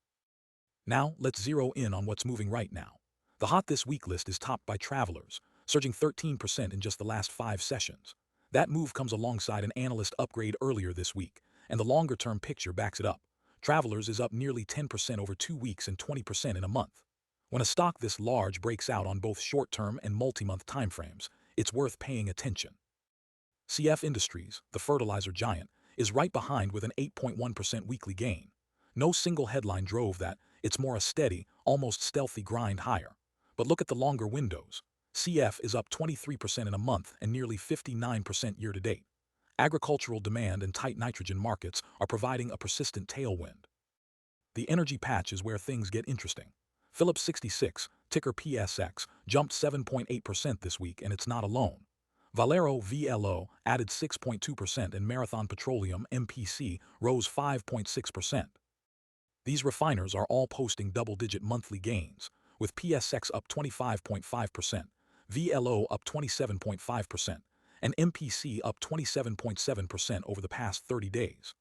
Now, let's zero in on what's moving right now. The Hot This Week list is topped by Travelers, surging 13% in just the last 5 sessions. That move comes alongside an analyst upgrade earlier this week, and the longer-term picture backs it up. Travelers is up nearly 10% over 2 weeks and 20% in a month. When a stock this large breaks out on both short-term and multi-month timeframes, it's worth paying attention. CF Industries, the fertilizer giant, is right behind with an 8.1% weekly gain. No single headline drove that, it's more a steady, almost stealthy grind higher. But look at the longer windows. CF is up 23% in a month and nearly 59% year-to-date. Agricultural demand and tight nitrogen markets are providing a persistent tailwind. The energy patch is where things get interesting. Phillips 66, ticker PSX, jumped 7.8% this week, and it's not alone. Valero VLO added 6.2% and Marathon Petroleum MPC rose 5.6%. These refiners are all posting double-digit monthly gains, with PSX up 25.5%, VLO up 27.5%, and MPC up 27.7% over the past 30 days.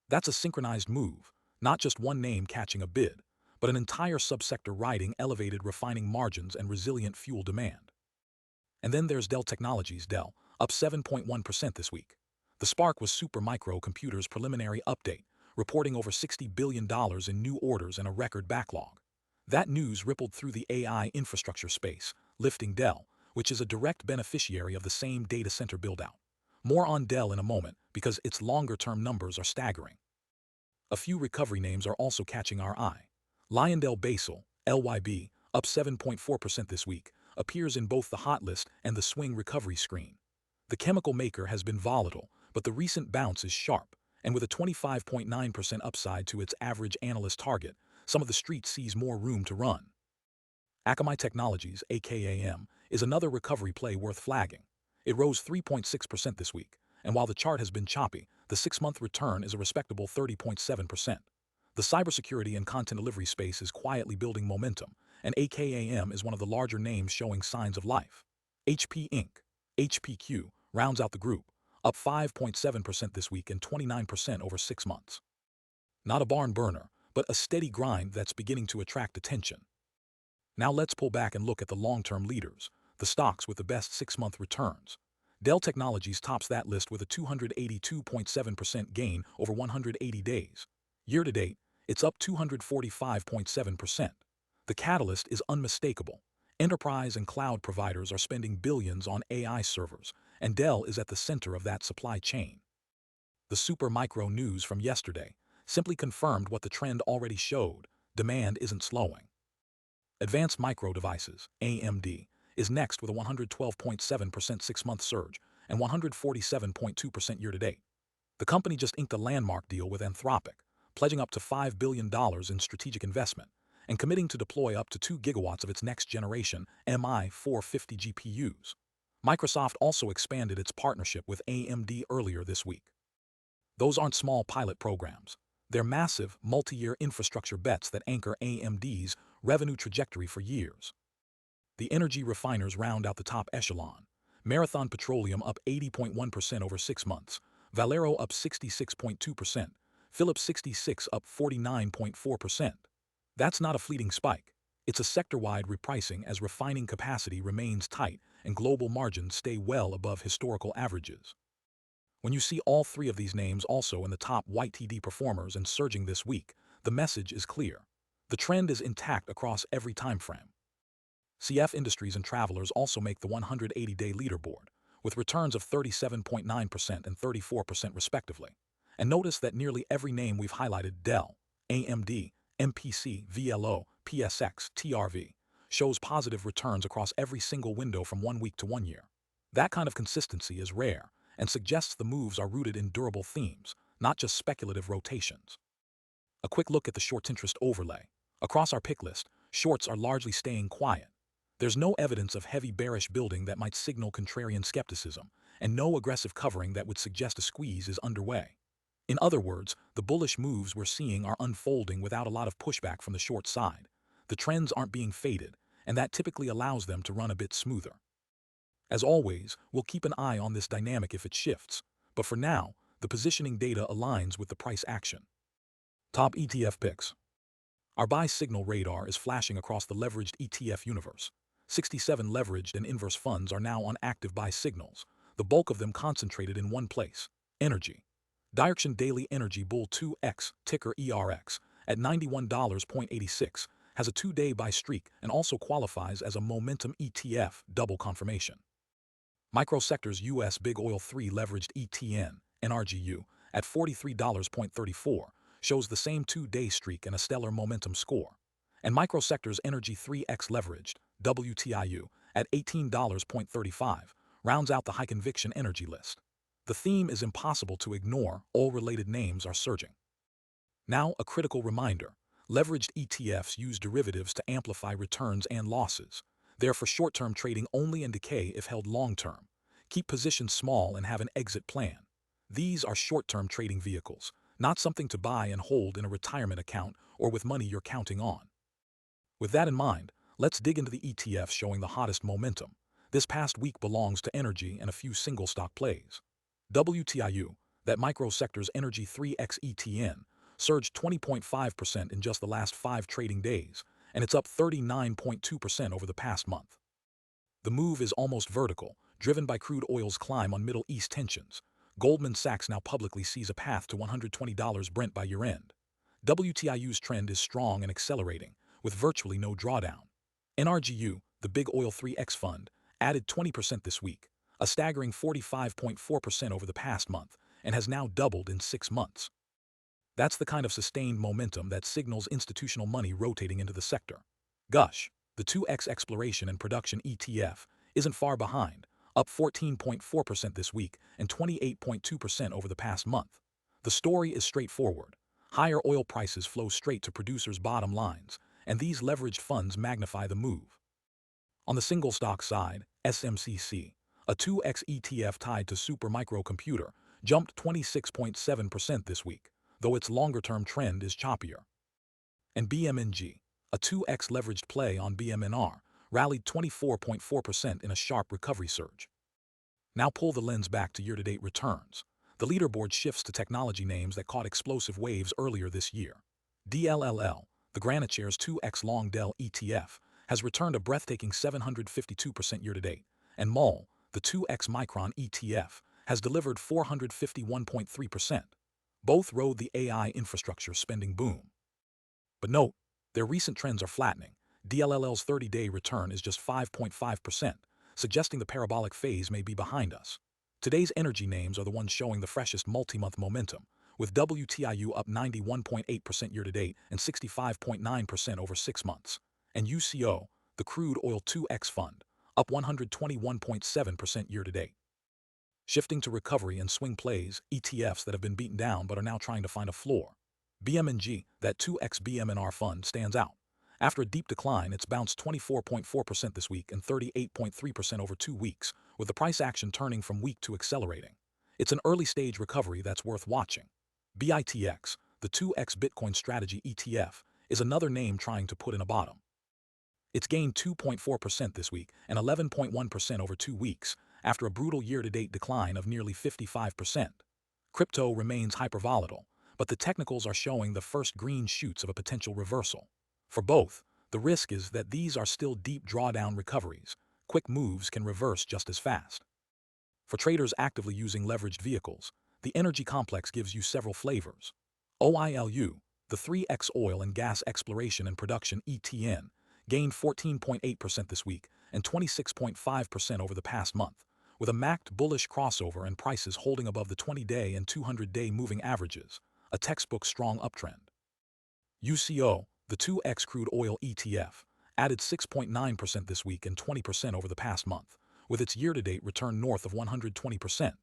That's a synchronized move, not just one name catching a bid, but an entire subsector riding elevated refining margins and resilient fuel demand. And then there's Dell Technologies, Dell, up 7.1% this week. The spark was Supermicro Computer's preliminary update, reporting over $60 billion in new orders and a record backlog. That news rippled through the AI infrastructure space, lifting Dell, which is a direct beneficiary of the same data center buildout. More on Dell in a moment because its longer-term numbers are staggering. A few recovery names are also catching our eye. LyondellBasell, LYB, up 7.4% this week, appears in both the hot list and the swing recovery screen. The chemical maker has been volatile, but the recent bounce is sharp, and with a 25.9% upside to its average analyst target, some of the street sees more room to run. Akamai Technologies, AKAM, is another recovery play worth flagging. It rose 3.6% this week, and while the chart has been choppy, the 6-month return is a respectable 30.7%. The cybersecurity and content delivery space is quietly building momentum, and AKAM is one of the larger names showing signs of life. HP Inc., HPQ, rounds out the group, up 5.7% this week and 29% over 6 months. Not a barn burner, but a steady grind that's beginning to attract attention. Now let's pull back and look at the long-term leaders, the stocks with the best 6-month returns. Dell Technologies tops that list with a 282.7% gain over 180 days. Year-to-date, it's up 245.7%. The catalyst is unmistakable. Enterprise and cloud providers are spending billions on AI servers, and Dell is at the center of that supply chain. The Supermicro news from yesterday simply confirmed what the trend already showed: demand isn't slowing. Advanced Micro Devices, AMD, is next with a 112.7% 6-month surge and 147.2% year-to-date. The company just inked a landmark deal with Anthropic, pledging up to $5 billion in strategic investment, and committing to deploy up to 2 gigawatts of its next-generation MI450 GPUs. Microsoft also expanded its partnership with AMD earlier this week. Those aren't small pilot programs. They're massive, multi-year infrastructure bets that anchor AMD's revenue trajectory for years. The energy refiners round out the top echelon. Marathon Petroleum up 80.1% over 6 months, Valero up 66.2%, Phillips 66 up 49.4%. That's not a fleeting spike. It's a sector-wide repricing as refining capacity remains tight and global margins stay well above historical averages. When you see all three of these names also in the top YTD performers and surging this week, the message is clear. The trend is intact across every time frame. CF Industries and Travelers also make the 180-day leaderboard, with returns of 37.9% and 34% respectively. And notice that nearly every name we've highlighted, Dell, AMD, MPC, VLO, PSX, TRV, shows positive returns across every single window from 1 week to 1 year. That kind of consistency is rare and suggests the moves are rooted in durable themes, not just speculative rotations. A quick look at the short interest overlay. Across our pick list, shorts are largely staying quiet. There's no evidence of heavy bearish building that might signal contrarian skepticism, and no aggressive covering that would suggest a squeeze is underway. In other words, the bullish moves we're seeing are unfolding without a lot of pushback from the short side. The trends aren't being faded, and that typically allows them to run a bit smoother. As always, we'll keep an eye on this dynamic if it shifts, but for now, the positioning data aligns with the price action. Top ETF picks. Our buy signal radar is flashing across the leveraged ETF universe. 67 leveraged and inverse funds are now on active buy signals, the bulk of them concentrated in one place, energy. Direction Daily Energy Bull 2X, ticker ERX, at $91.86, has a 2-day buy streak and also qualifies as a momentum ETF double confirmation. Microsectors US Big Oil 3 leveraged ETN, NRGU, at $43.34, shows the same 2-day streak and a stellar momentum score. And Microsectors Energy 3X leveraged, WTIU, at $18.35, rounds out the high conviction energy list. The theme is impossible to ignore, all related names are surging. Now, a critical reminder. Leveraged ETFs use derivatives to amplify returns and losses. They're for short-term trading only and decay if held long-term. Keep positions small and have an exit plan. These are short-term trading vehicles, not something to buy and hold in a retirement account or with money you're counting on. With that in mind, let's dig into the ETFs showing the hottest momentum. This past week belongs to energy and a few single-stock plays. WTIU, that Microsectors Energy 3X ETN, surged 20.5% in just the last 5 trading days, and it's up 39.2% over the past month. The move is almost vertical, driven by crude oil's climb on Middle East tensions. Goldman Sachs now publicly sees a path to $120 Brent by year-end. WTIU's trend is strong and accelerating, with virtually no drawdown. NRGU, the Big Oil 3X fund, added 20% this week, a staggering 45.4% over the past month, and has now doubled in 6 months. That's the kind of sustained momentum that signals institutional money rotating into the sector. Gush, the 2X Exploration and Production ETF, isn't far behind, up 14.4% this week and 28.2% over the past month. The story is straightforward. Higher oil prices flow straight to producers' bottom lines, and these leveraged funds magnify the move. On the single stock side, SMCC, a 2X ETF tied to Supermicrocomputer, jumped 26.7% this week, though its longer-term trend is choppier. And BMNG, a 2X leveraged play on BMNR, rallied 24.4% in a sharp recovery surge. Now pull the lens back to year-to-date returns. The leaderboard shifts to technology names that caught explosive waves earlier this year. DLLL, the GraniShares 2X Long Dell ETF, has returned a breathtaking 752% year-to-date, and MOL, the 2X Micron ETF, has delivered 451.3%. Both rode the AI infrastructure spending boom. But note, their recent trends are flattening. DLLL's 30-day return is just 5.5%, suggesting the parabolic phase may be behind us. Today's energy names are the ones showing the freshest multi-month momentum, with WTIU up 91.8% year-to-date and 65.9% over 6 months, and UCO, the Crude Oil 2X Fund, up 121.7% year-to-date. Shifting to recovery and swing plays, ETFs that have been beaten down but are now trying to find a floor. BMNG, that 2X BMNR fund, stands out. After a deep decline, it's bounced 24.4% this week and 38.3% over 2 weeks, with the price action turning from weak to accelerating. It's an early-stage recovery that's worth watching. BITX, the 2x Bitcoin Strategy ETF, is another name trying to put in a bottom. It's gained 2.4% this week and 11.1% over 2 weeks, after a brutal year-to-date decline of nearly 55%. Crypto remains hypervolatile, but the technicals are showing the first green shoots of a potential reversal. For both, the risk is that these are still deep drawdown recoveries. Quick moves can reverse just as fast. For traders actively using leveraged vehicles, the energy complex gives you several flavors. OILU, the 3x Oil and Gas Exploration and Production ETN, gained 14.8% this week and 26.5% over the past month, with a marked bullish crossover and prices holding above the 20-day and 200-day moving averages, a textbook strong uptrend. UCO, the 2x Crude Oil ETF, added 6.9% this week and 20% over the past month, with its year-to-date return north of 120%.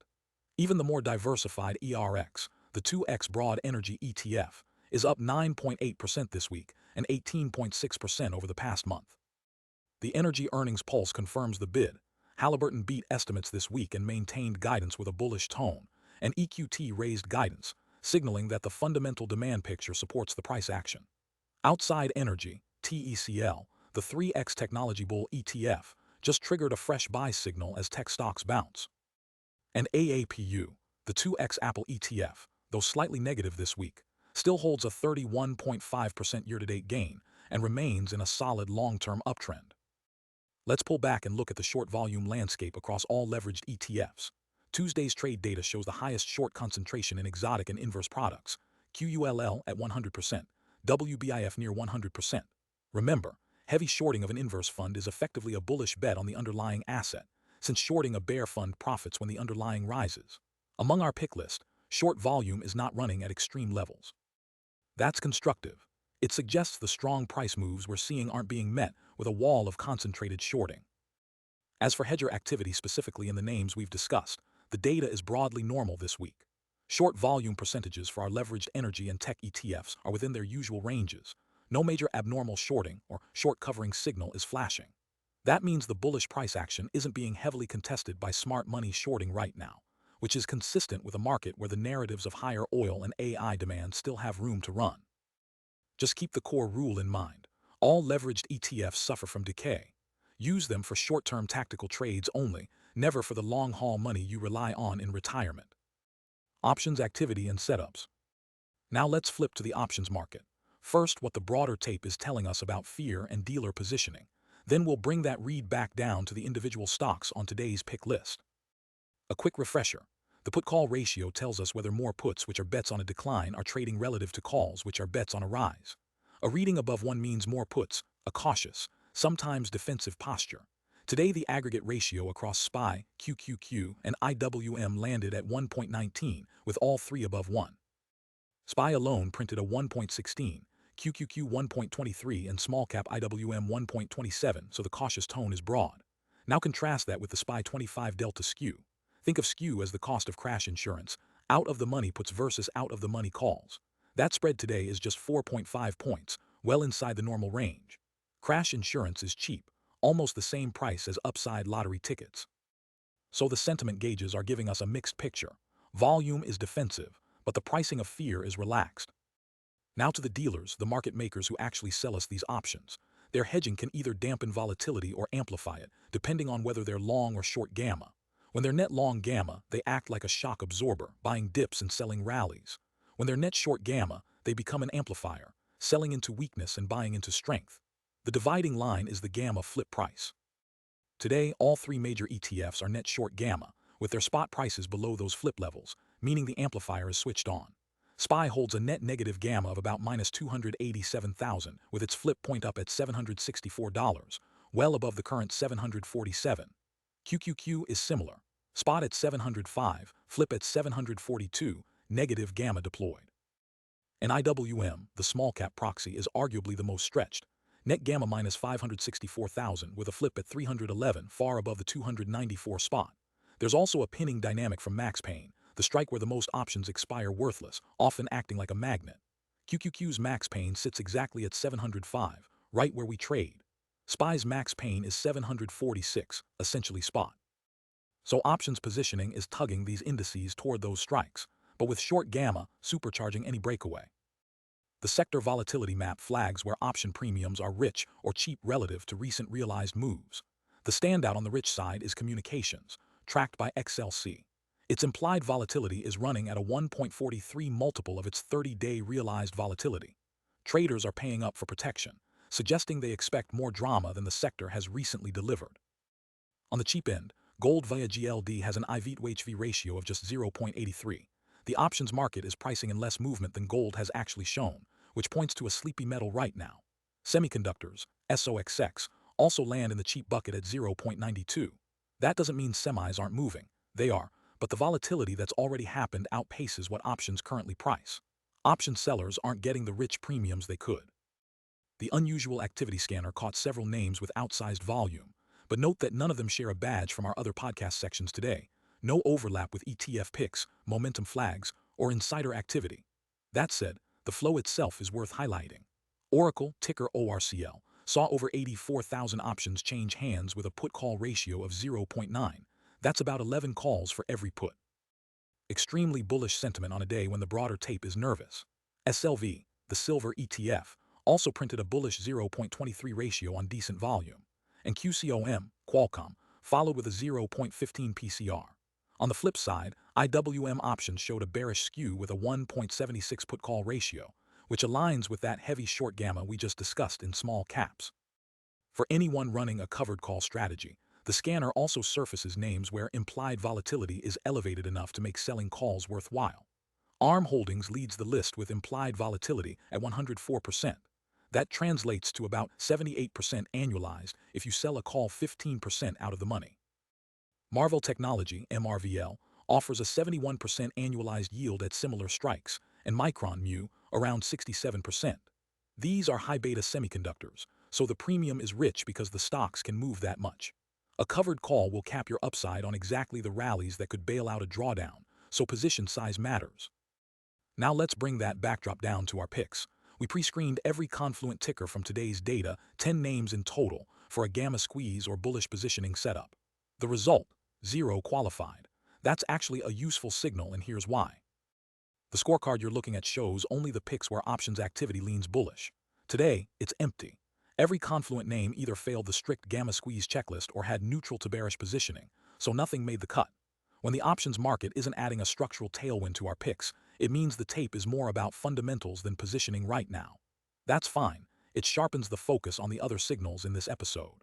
Even the more diversified ERX, the 2x Broad Energy ETF, is up 9.8% this week and 18.6% over the past month. The Energy Earnings Pulse confirms the bid. Halliburton beat estimates this week and maintained guidance with a bullish tone, and EQT raised guidance, signaling that the fundamental demand picture supports the price action. Outside Energy, TECL, the 3x Technology Bull ETF, just triggered a fresh buy signal as tech stocks bounce. And AAPU, the 2x Apple ETF, though slightly negative this week, still holds a 31.5% year-to-date gain and remains in a solid long-term uptrend. Let's pull back and look at the short volume landscape across all leveraged ETFs. Tuesday's trade data shows the highest short concentration in exotic and inverse products, QULL at 100%, WBIF near 100%. Remember, heavy shorting of an inverse fund is effectively a bullish bet on the underlying asset, since shorting a bear fund profits when the underlying rises. Among our pick list, short volume is not running at extreme levels. That's constructive. It suggests the strong price moves we're seeing aren't being met with a wall of concentrated shorting. As for hedger activity specifically in the names we've discussed, the data is broadly normal this week. Short volume percentages for our leveraged energy and tech ETFs are within their usual ranges. No major abnormal shorting or short covering signal is flashing. That means the bullish price action isn't being heavily contested by smart money shorting right now, which is consistent with a market where the narratives of higher oil and AI demand still have room to run. Just keep the core rule in mind. All leveraged ETFs suffer from decay. Use them for short-term tactical trades only, never for the long-haul money you rely on in retirement. Options activity and setups. Now let's flip to the options market. First, what the broader tape is telling us about fear and dealer positioning. Then we'll bring that read back down to the individual stocks on today's pick list. A quick refresher. The put-call ratio tells us whether more puts, which are bets on a decline, are trading relative to calls, which are bets on a rise. A reading above 1 means more puts, a cautious, sometimes defensive posture. Today the aggregate ratio across SPY, QQQ, and IWM landed at 1.19, with all three above 1. SPY alone printed a 1.16, QQQ 1.23, and small cap IWM 1.27, so the cautious tone is broad. Now contrast that with the SPY 25 delta skew. Think of skew as the cost of crash insurance, out of the money puts versus out of the money calls. That spread today is just 4.5 points, well inside the normal range. Crash insurance is cheap, almost the same price as upside lottery tickets. So the sentiment gauges are giving us a mixed picture. Volume is defensive, but the pricing of fear is relaxed. Now to the dealers, the market makers who actually sell us these options. Their hedging can either dampen volatility or amplify it, depending on whether they're long or short gamma. When they're net long gamma, they act like a shock absorber, buying dips and selling rallies. When they're net short gamma, they become an amplifier, selling into weakness and buying into strength. The dividing line is the gamma flip price. Today, all three major ETFs are net short gamma, with their spot prices below those flip levels, meaning the amplifier is switched on. SPY holds a net negative gamma of about minus 287,000, with its flip point up at $764, well above the current 747. QQQ is similar. Spot at 705, flip at 742, negative gamma deployed. And IWM, the small cap proxy, is arguably the most stretched. Net gamma minus 564,000 with a flip at 311, far above the 294 spot. There's also a pinning dynamic from Max Payne, the strike where the most options expire worthless, often acting like a magnet. QQQ's Max Payne sits exactly at 705, right where we trade. SPY's max pain is 746, essentially spot. So options positioning is tugging these indices toward those strikes, but with short gamma supercharging any breakaway. The sector volatility map flags where option premiums are rich or cheap relative to recent realized moves. The standout on the rich side is communications, tracked by XLC. Its implied volatility is running at a 1.43 multiple of its 30-day realized volatility. Traders are paying up for protection, suggesting they expect more drama than the sector has recently delivered. On the cheap end, gold via GLD has an IV to HV ratio of just 0.83. The options market is pricing in less movement than gold has actually shown, which points to a sleepy metal right now. Semiconductors, SOXX, also land in the cheap bucket at 0.92. That doesn't mean semis aren't moving. They are, but the volatility that's already happened outpaces what options currently price. Option sellers aren't getting the rich premiums they could. The unusual activity scanner caught several names with outsized volume, but note that none of them share a badge from our other podcast sections today. No overlap with ETF Picks, momentum flags, or insider activity. That said, the flow itself is worth highlighting. Oracle, ticker ORCL, saw over 84,000 options change hands with a put-call ratio of 0.9. That's about 11 calls for every put. Extremely bullish sentiment on a day when the broader tape is nervous. SLV, the silver ETF, also printed a bullish 0.23 ratio on decent volume. And QCOM, Qualcomm, followed with a 0.15 PCR. On the flip side, IWM options showed a bearish skew with a 1.76 put-call ratio, which aligns with that heavy short gamma we just discussed in small caps. For anyone running a covered call strategy, the scanner also surfaces names where implied volatility is elevated enough to make selling calls worthwhile. ARM Holdings leads the list with implied volatility at 104%. That translates to about 78% annualized if you sell a call 15% out of the money. Marvell Technology, MRVL, offers a 71% annualized yield at similar strikes, and Micron Mu around 67%. These are high beta semiconductors, so the premium is rich because the stocks can move that much. A covered call will cap your upside on exactly the rallies that could bail out a drawdown, so position size matters. Now let's bring that backdrop down to our picks. We pre-screened every confluent ticker from today's data, 10 names in total, for a gamma squeeze or bullish positioning setup. The result, 0 qualified. That's actually a useful signal, and here's why. The scorecard you're looking at shows only the picks where options activity leans bullish. Today, it's empty. Every confluent name either failed the strict gamma squeeze checklist or had neutral to bearish positioning, so nothing made the cut. When the options market isn't adding a structural tailwind to our picks, it means the tape is more about fundamentals than positioning right now. That's fine. It sharpens the focus on the other signals in this episode.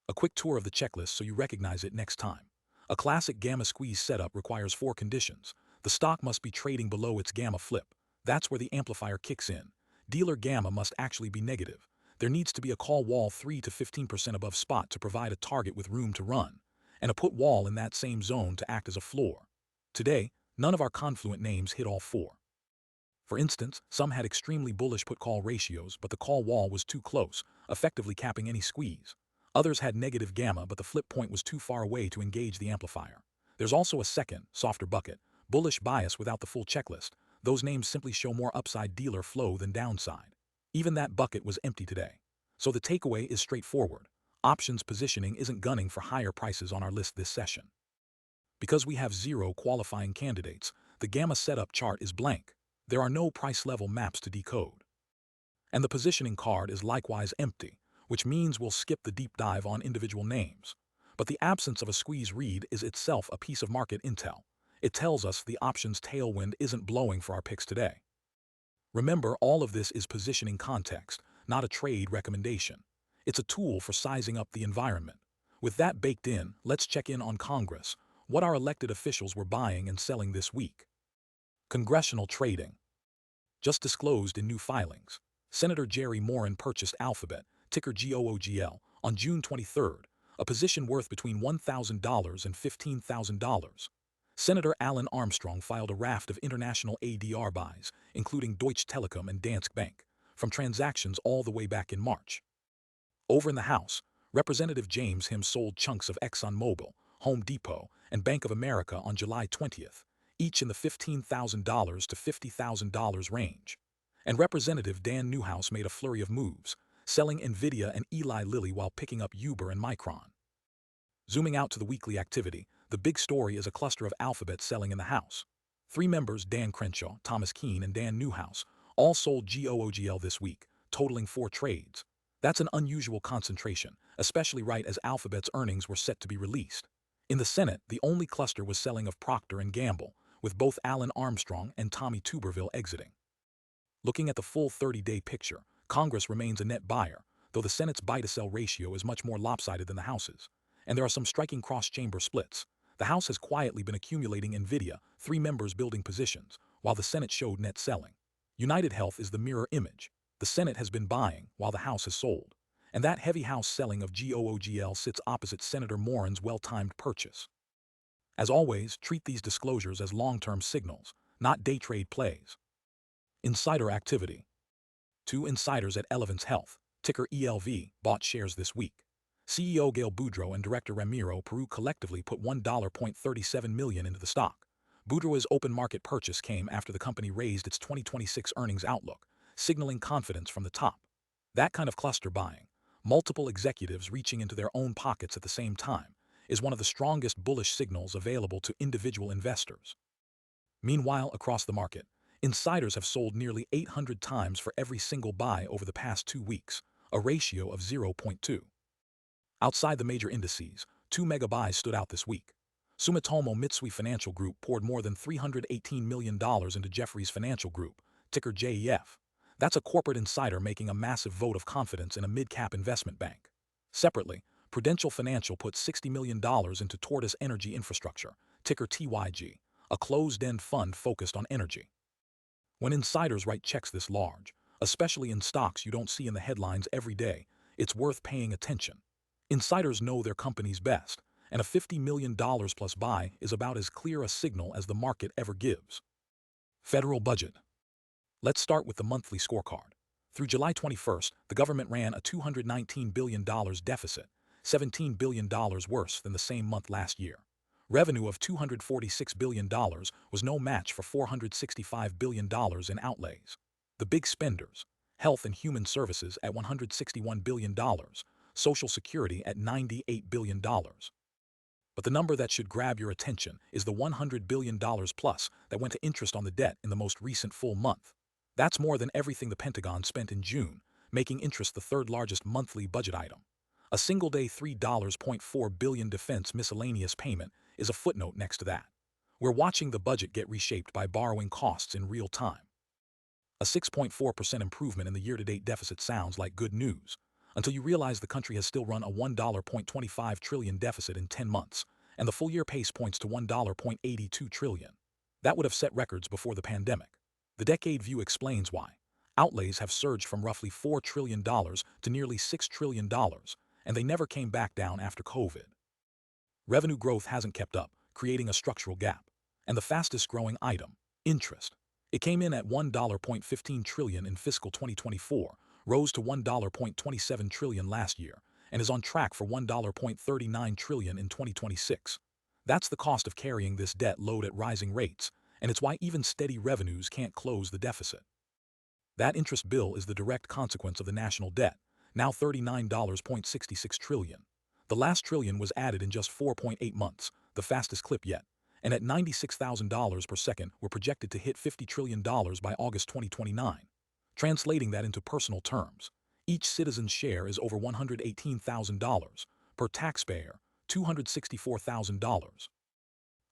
A quick tour of the checklist so you recognize it next time. A classic gamma squeeze setup requires 4 conditions. The stock must be trading below its gamma flip. That's where the amplifier kicks in. Dealer gamma must actually be negative. There needs to be a call wall 3 to 15% above spot to provide a target with room to run, and a put wall in that same zone to act as a floor. Today, none of our confluent names hit all 4. For instance, some had extremely bullish put-call ratios, but the call wall was too close, effectively capping any squeeze. Others had negative gamma, but the flip point was too far away to engage the amplifier. There's also a second, softer bucket, bullish bias without the full checklist. Those names simply show more upside dealer flow than downside. Even that bucket was empty today. So the takeaway is straightforward. Options positioning isn't gunning for higher prices on our list this session. Because we have 0 qualifying candidates, the gamma setup chart is blank. There are no price level maps to decode. And the positioning card is likewise empty, which means we'll skip the deep dive on individual names. But the absence of a squeeze read is itself a piece of market intel. It tells us the options tailwind isn't blowing for our picks today. Remember, all of this is positioning context, not a trade recommendation. It's a tool for sizing up the environment. With that baked in, let's check in on Congress, what our elected officials were buying and selling this week. Congressional Trading. Just disclosed in new filings, Senator Jerry Moran purchased Alphabet, ticker GOOGL, on June 23rd, a position worth between $1,000 and $15,000. Senator Alan Armstrong filed a raft of international ADR buys, including Deutsche Telekom and Danske Bank, from transactions all the way back in March. Over in the House, Representative James Hims sold chunks of ExxonMobil, Home Depot, and Bank of America on July 20th, each in the $15,000 to $50,000 range. And Representative Dan Newhouse made a flurry of moves, selling Nvidia and Eli Lilly while picking up Uber and Micron. Zooming out to the weekly activity, the big story is a cluster of Alphabet selling in the House. Three members, Dan Crenshaw, Thomas Keene, and Dan Newhouse, all sold GOOGL this week, totaling 4 trades. That's an unusual concentration, especially right as Alphabet's earnings were set to be released. In the Senate, the only cluster was selling of Procter & Gamble, with both Alan Armstrong and Tommy Tuberville exiting. Looking at the full 30-day picture, Congress remains a net buyer, though the Senate's buy-to-sell ratio is much more lopsided than the House's. And there are some striking cross-chamber splits. The House has quietly been accumulating Nvidia, 3 members building positions, while the Senate showed net selling. United Health is the mirror image. The Senate has been buying, while the House has sold. And that heavy House selling of GOOGL sits opposite Senator Moran's well-timed purchase. As always, treat these disclosures as long-term signals, not day trade plays. Insider activity. 2 insiders at Elevance Health, ticker ELV, bought shares this week. CEO Gail Boudreaux and Director Ramiro Peru collectively put $1.37 million into the stock. Boudreaux's open market purchase came after the company raised its 2026 earnings outlook, signaling confidence from the top. That kind of cluster buying, multiple executives reaching into their own pockets at the same time, is one of the strongest bullish signals available to individual investors. Meanwhile, across the market, insiders have sold nearly 800 times for every single buy over the past 2 weeks, a ratio of 0.2. Outside the major indices, 2 mega buys stood out this week. Sumitomo Mitsui Financial Group poured more than $318 million into Jefferies Financial Group, ticker JEF. That's a corporate insider making a massive vote of confidence in a mid-cap investment bank. Separately, Prudential Financial put $60 million into Tortoise Energy Infrastructure, ticker TYG, a closed-end fund focused on energy. When insiders write checks this large, especially in stocks you don't see in the headlines every day, it's worth paying attention. Insiders know their companies best, and a $50 million plus buy is about as clear a signal as the market ever gives. Federal budget. Let's start with the monthly scorecard. Through July 21st, the government ran a $219 billion deficit, $17 billion worse than the same month last year. Revenue of $246 billion was no match for $465 billion in outlays. The big spenders, health and human services at $161 billion, Social Security at $98 billion. But the number that should grab your attention is the $100 billion plus that went to interest on the debt in the most recent full month. That's more than everything the Pentagon spent in June, making interest the third largest monthly budget item. A single-day $3.4 billion defense miscellaneous payment is a footnote next to that. We're watching the budget get reshaped by borrowing costs in real time. A 6.4% improvement in the year-to-date deficit sounds like good news, until you realize the country has still run a $1.25 trillion deficit in 10 months, and the full-year pace points to $1.82 trillion. That would have set records before the pandemic. The decade view explains why. Outlays have surged from roughly $4 trillion to nearly $6 trillion, and they never came back down after COVID. Revenue growth hasn't kept up, creating a structural gap. And the fastest-growing item, interest. It came in at $1.15 trillion in fiscal 2024, rose to $1.27 trillion last year, and is on track for $1.39 trillion in 2026. That's the cost of carrying this debt load at rising rates, and it's why even steady revenues can't close the deficit. That interest bill is the direct consequence of the national debt, now $39.66 trillion. The last trillion was added in just 4.8 months, the fastest clip yet, and at $96,000 per second we're projected to hit $50 trillion by August 2029. Translating that into personal terms, each citizen's share is over $118,000, per taxpayer, $264,000.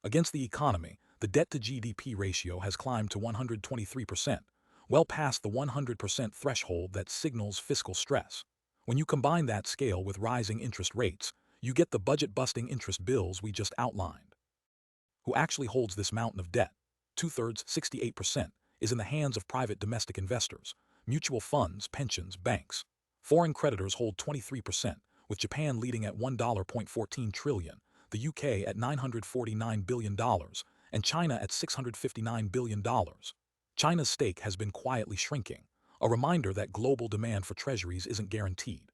Against the economy, the debt-to-GDP ratio has climbed to 123%, well past the 100% threshold that signals fiscal stress. When you combine that scale with rising interest rates, you get the budget-busting interest bills we just outlined. Who actually holds this mountain of debt? 2/3, 68%, is in the hands of private domestic investors, mutual funds, pensions, banks. Foreign creditors hold 23%, with Japan leading at $1.14 trillion, the UK at $949 billion, and China at $659 billion. China's stake has been quietly shrinking, a reminder that global demand for treasuries isn't guaranteed.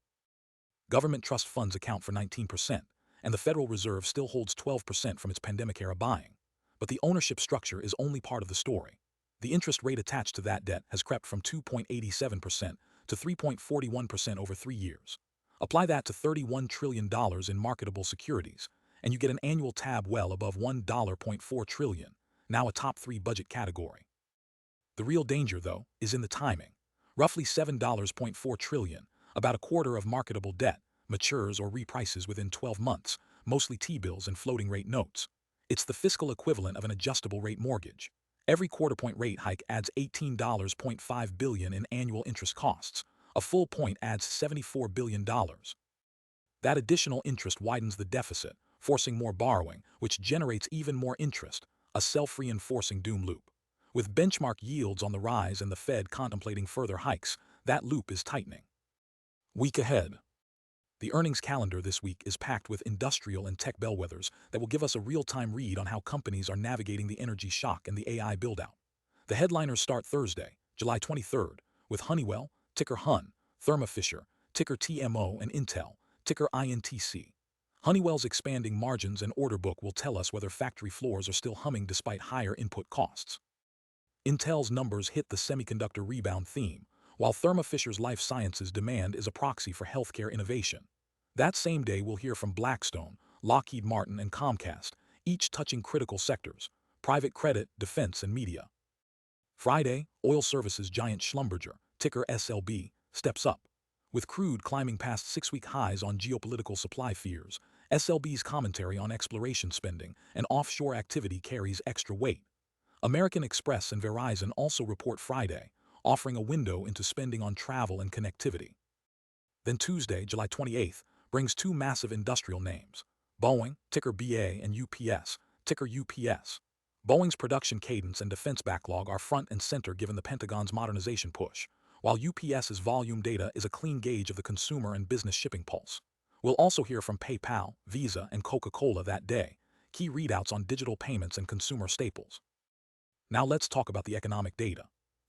Government trust funds account for 19%, and the Federal Reserve still holds 12% from its pandemic-era buying. But the ownership structure is only part of the story. The interest rate attached to that debt has crept from 2.87% to 3.41% over 3 years. Apply that to $31 trillion in marketable securities, and you get an annual tab well above $1.4 trillion, now a top 3 budget category. The real danger, though, is in the timing. Roughly $7.4 trillion, about a quarter of marketable debt, matures or reprices within 12 months, mostly T-bills and floating-rate notes. It's the fiscal equivalent of an adjustable-rate mortgage. Every quarter-point rate hike adds $18.5 billion in annual interest costs. A full point adds $74 billion. That additional interest widens the deficit, forcing more borrowing, which generates even more interest, a self-reinforcing doom loop. With benchmark yields on the rise and the Fed contemplating further hikes, that loop is tightening. Week ahead. The earnings calendar this week is packed with industrial and tech bellwethers that will give us a real-time read on how companies are navigating the energy shock and the AI build-out. The headliners start Thursday, July 23rd, with Honeywell, ticker HUN, Thermo Fisher, ticker TMO, and Intel, ticker INTC. Honeywell's expanding margins and order book will tell us whether factory floors are still humming despite higher input costs. Intel's numbers hit the semiconductor rebound theme, while Thermo Fisher's life sciences demand is a proxy for healthcare innovation. That same day we'll hear from Blackstone, Lockheed Martin, and Comcast, each touching critical sectors: private credit, defense, and media. Friday, oil services giant Schlumberger, ticker SLB, steps up. With crude climbing past 6-week highs on geopolitical supply fears, SLB's commentary on exploration spending and offshore activity carries extra weight. American Express and Verizon also report Friday, offering a window into spending on travel and connectivity. Then Tuesday, July 28th, brings 2 massive industrial names: Boeing, ticker BA, and UPS, ticker UPS. Boeing's production cadence and defense backlog are front and center given the Pentagon's modernization push, while UPS's volume data is a clean gauge of the consumer and business shipping pulse. We'll also hear from PayPal, Visa, and Coca-Cola that day, key readouts on digital payments and consumer staples. Now let's talk about the economic data.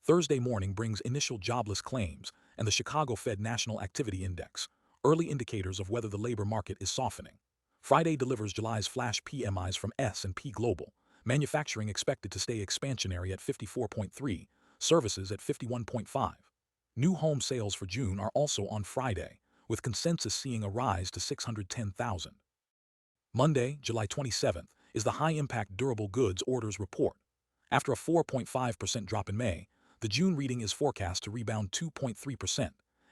Thursday morning brings initial jobless claims and the Chicago Fed National Activity Index, early indicators of whether the labor market is softening. Friday delivers July's flash PMIs from S&P Global, manufacturing expected to stay expansionary at 54.3, services at 51.5. New home sales for June are also on Friday, with consensus seeing a rise to 610,000. Monday, July 27th, is the high-impact durable goods orders report. After a 4.5% drop in May, the June reading is forecast to rebound 2.3%,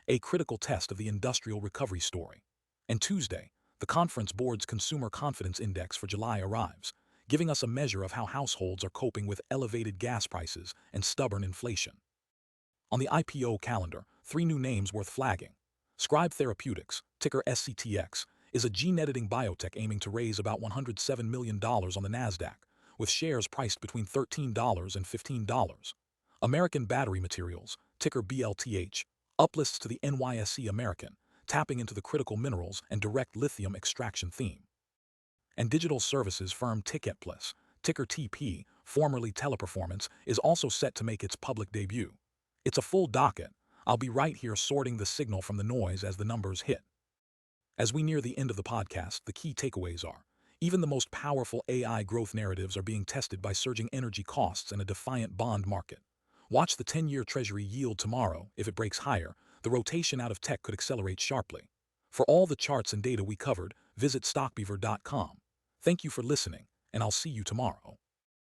a critical test of the industrial recovery story. And Tuesday, the Conference Board's Consumer Confidence Index for July arrives, giving us a measure of how households are coping with elevated gas prices and stubborn inflation. On the IPO calendar, 3 new names worth flagging. Scribe Therapeutics, ticker SCTX, is a gene-editing biotech aiming to raise about $107 million on the nasdaq, with shares priced between $13 and $15. American Battery Materials, ticker BLTH, uplists to the NYSE American, tapping into the critical minerals and direct lithium extraction theme. And digital services firm Ticketplus, ticker TP, formerly Teleperformance, is also set to make its public debut. It's a full docket. I'll be right here sorting the signal from the noise as the numbers hit. As we near the end of the podcast, the key takeaways are: even the most powerful AI growth narratives are being tested by surging energy costs and a defiant bond market. Watch the 10-year Treasury yield tomorrow. If it breaks higher, the rotation out of tech could accelerate sharply. For all the charts and data we covered, visit stockbeaver.com. Thank you for listening, and I'll see you tomorrow.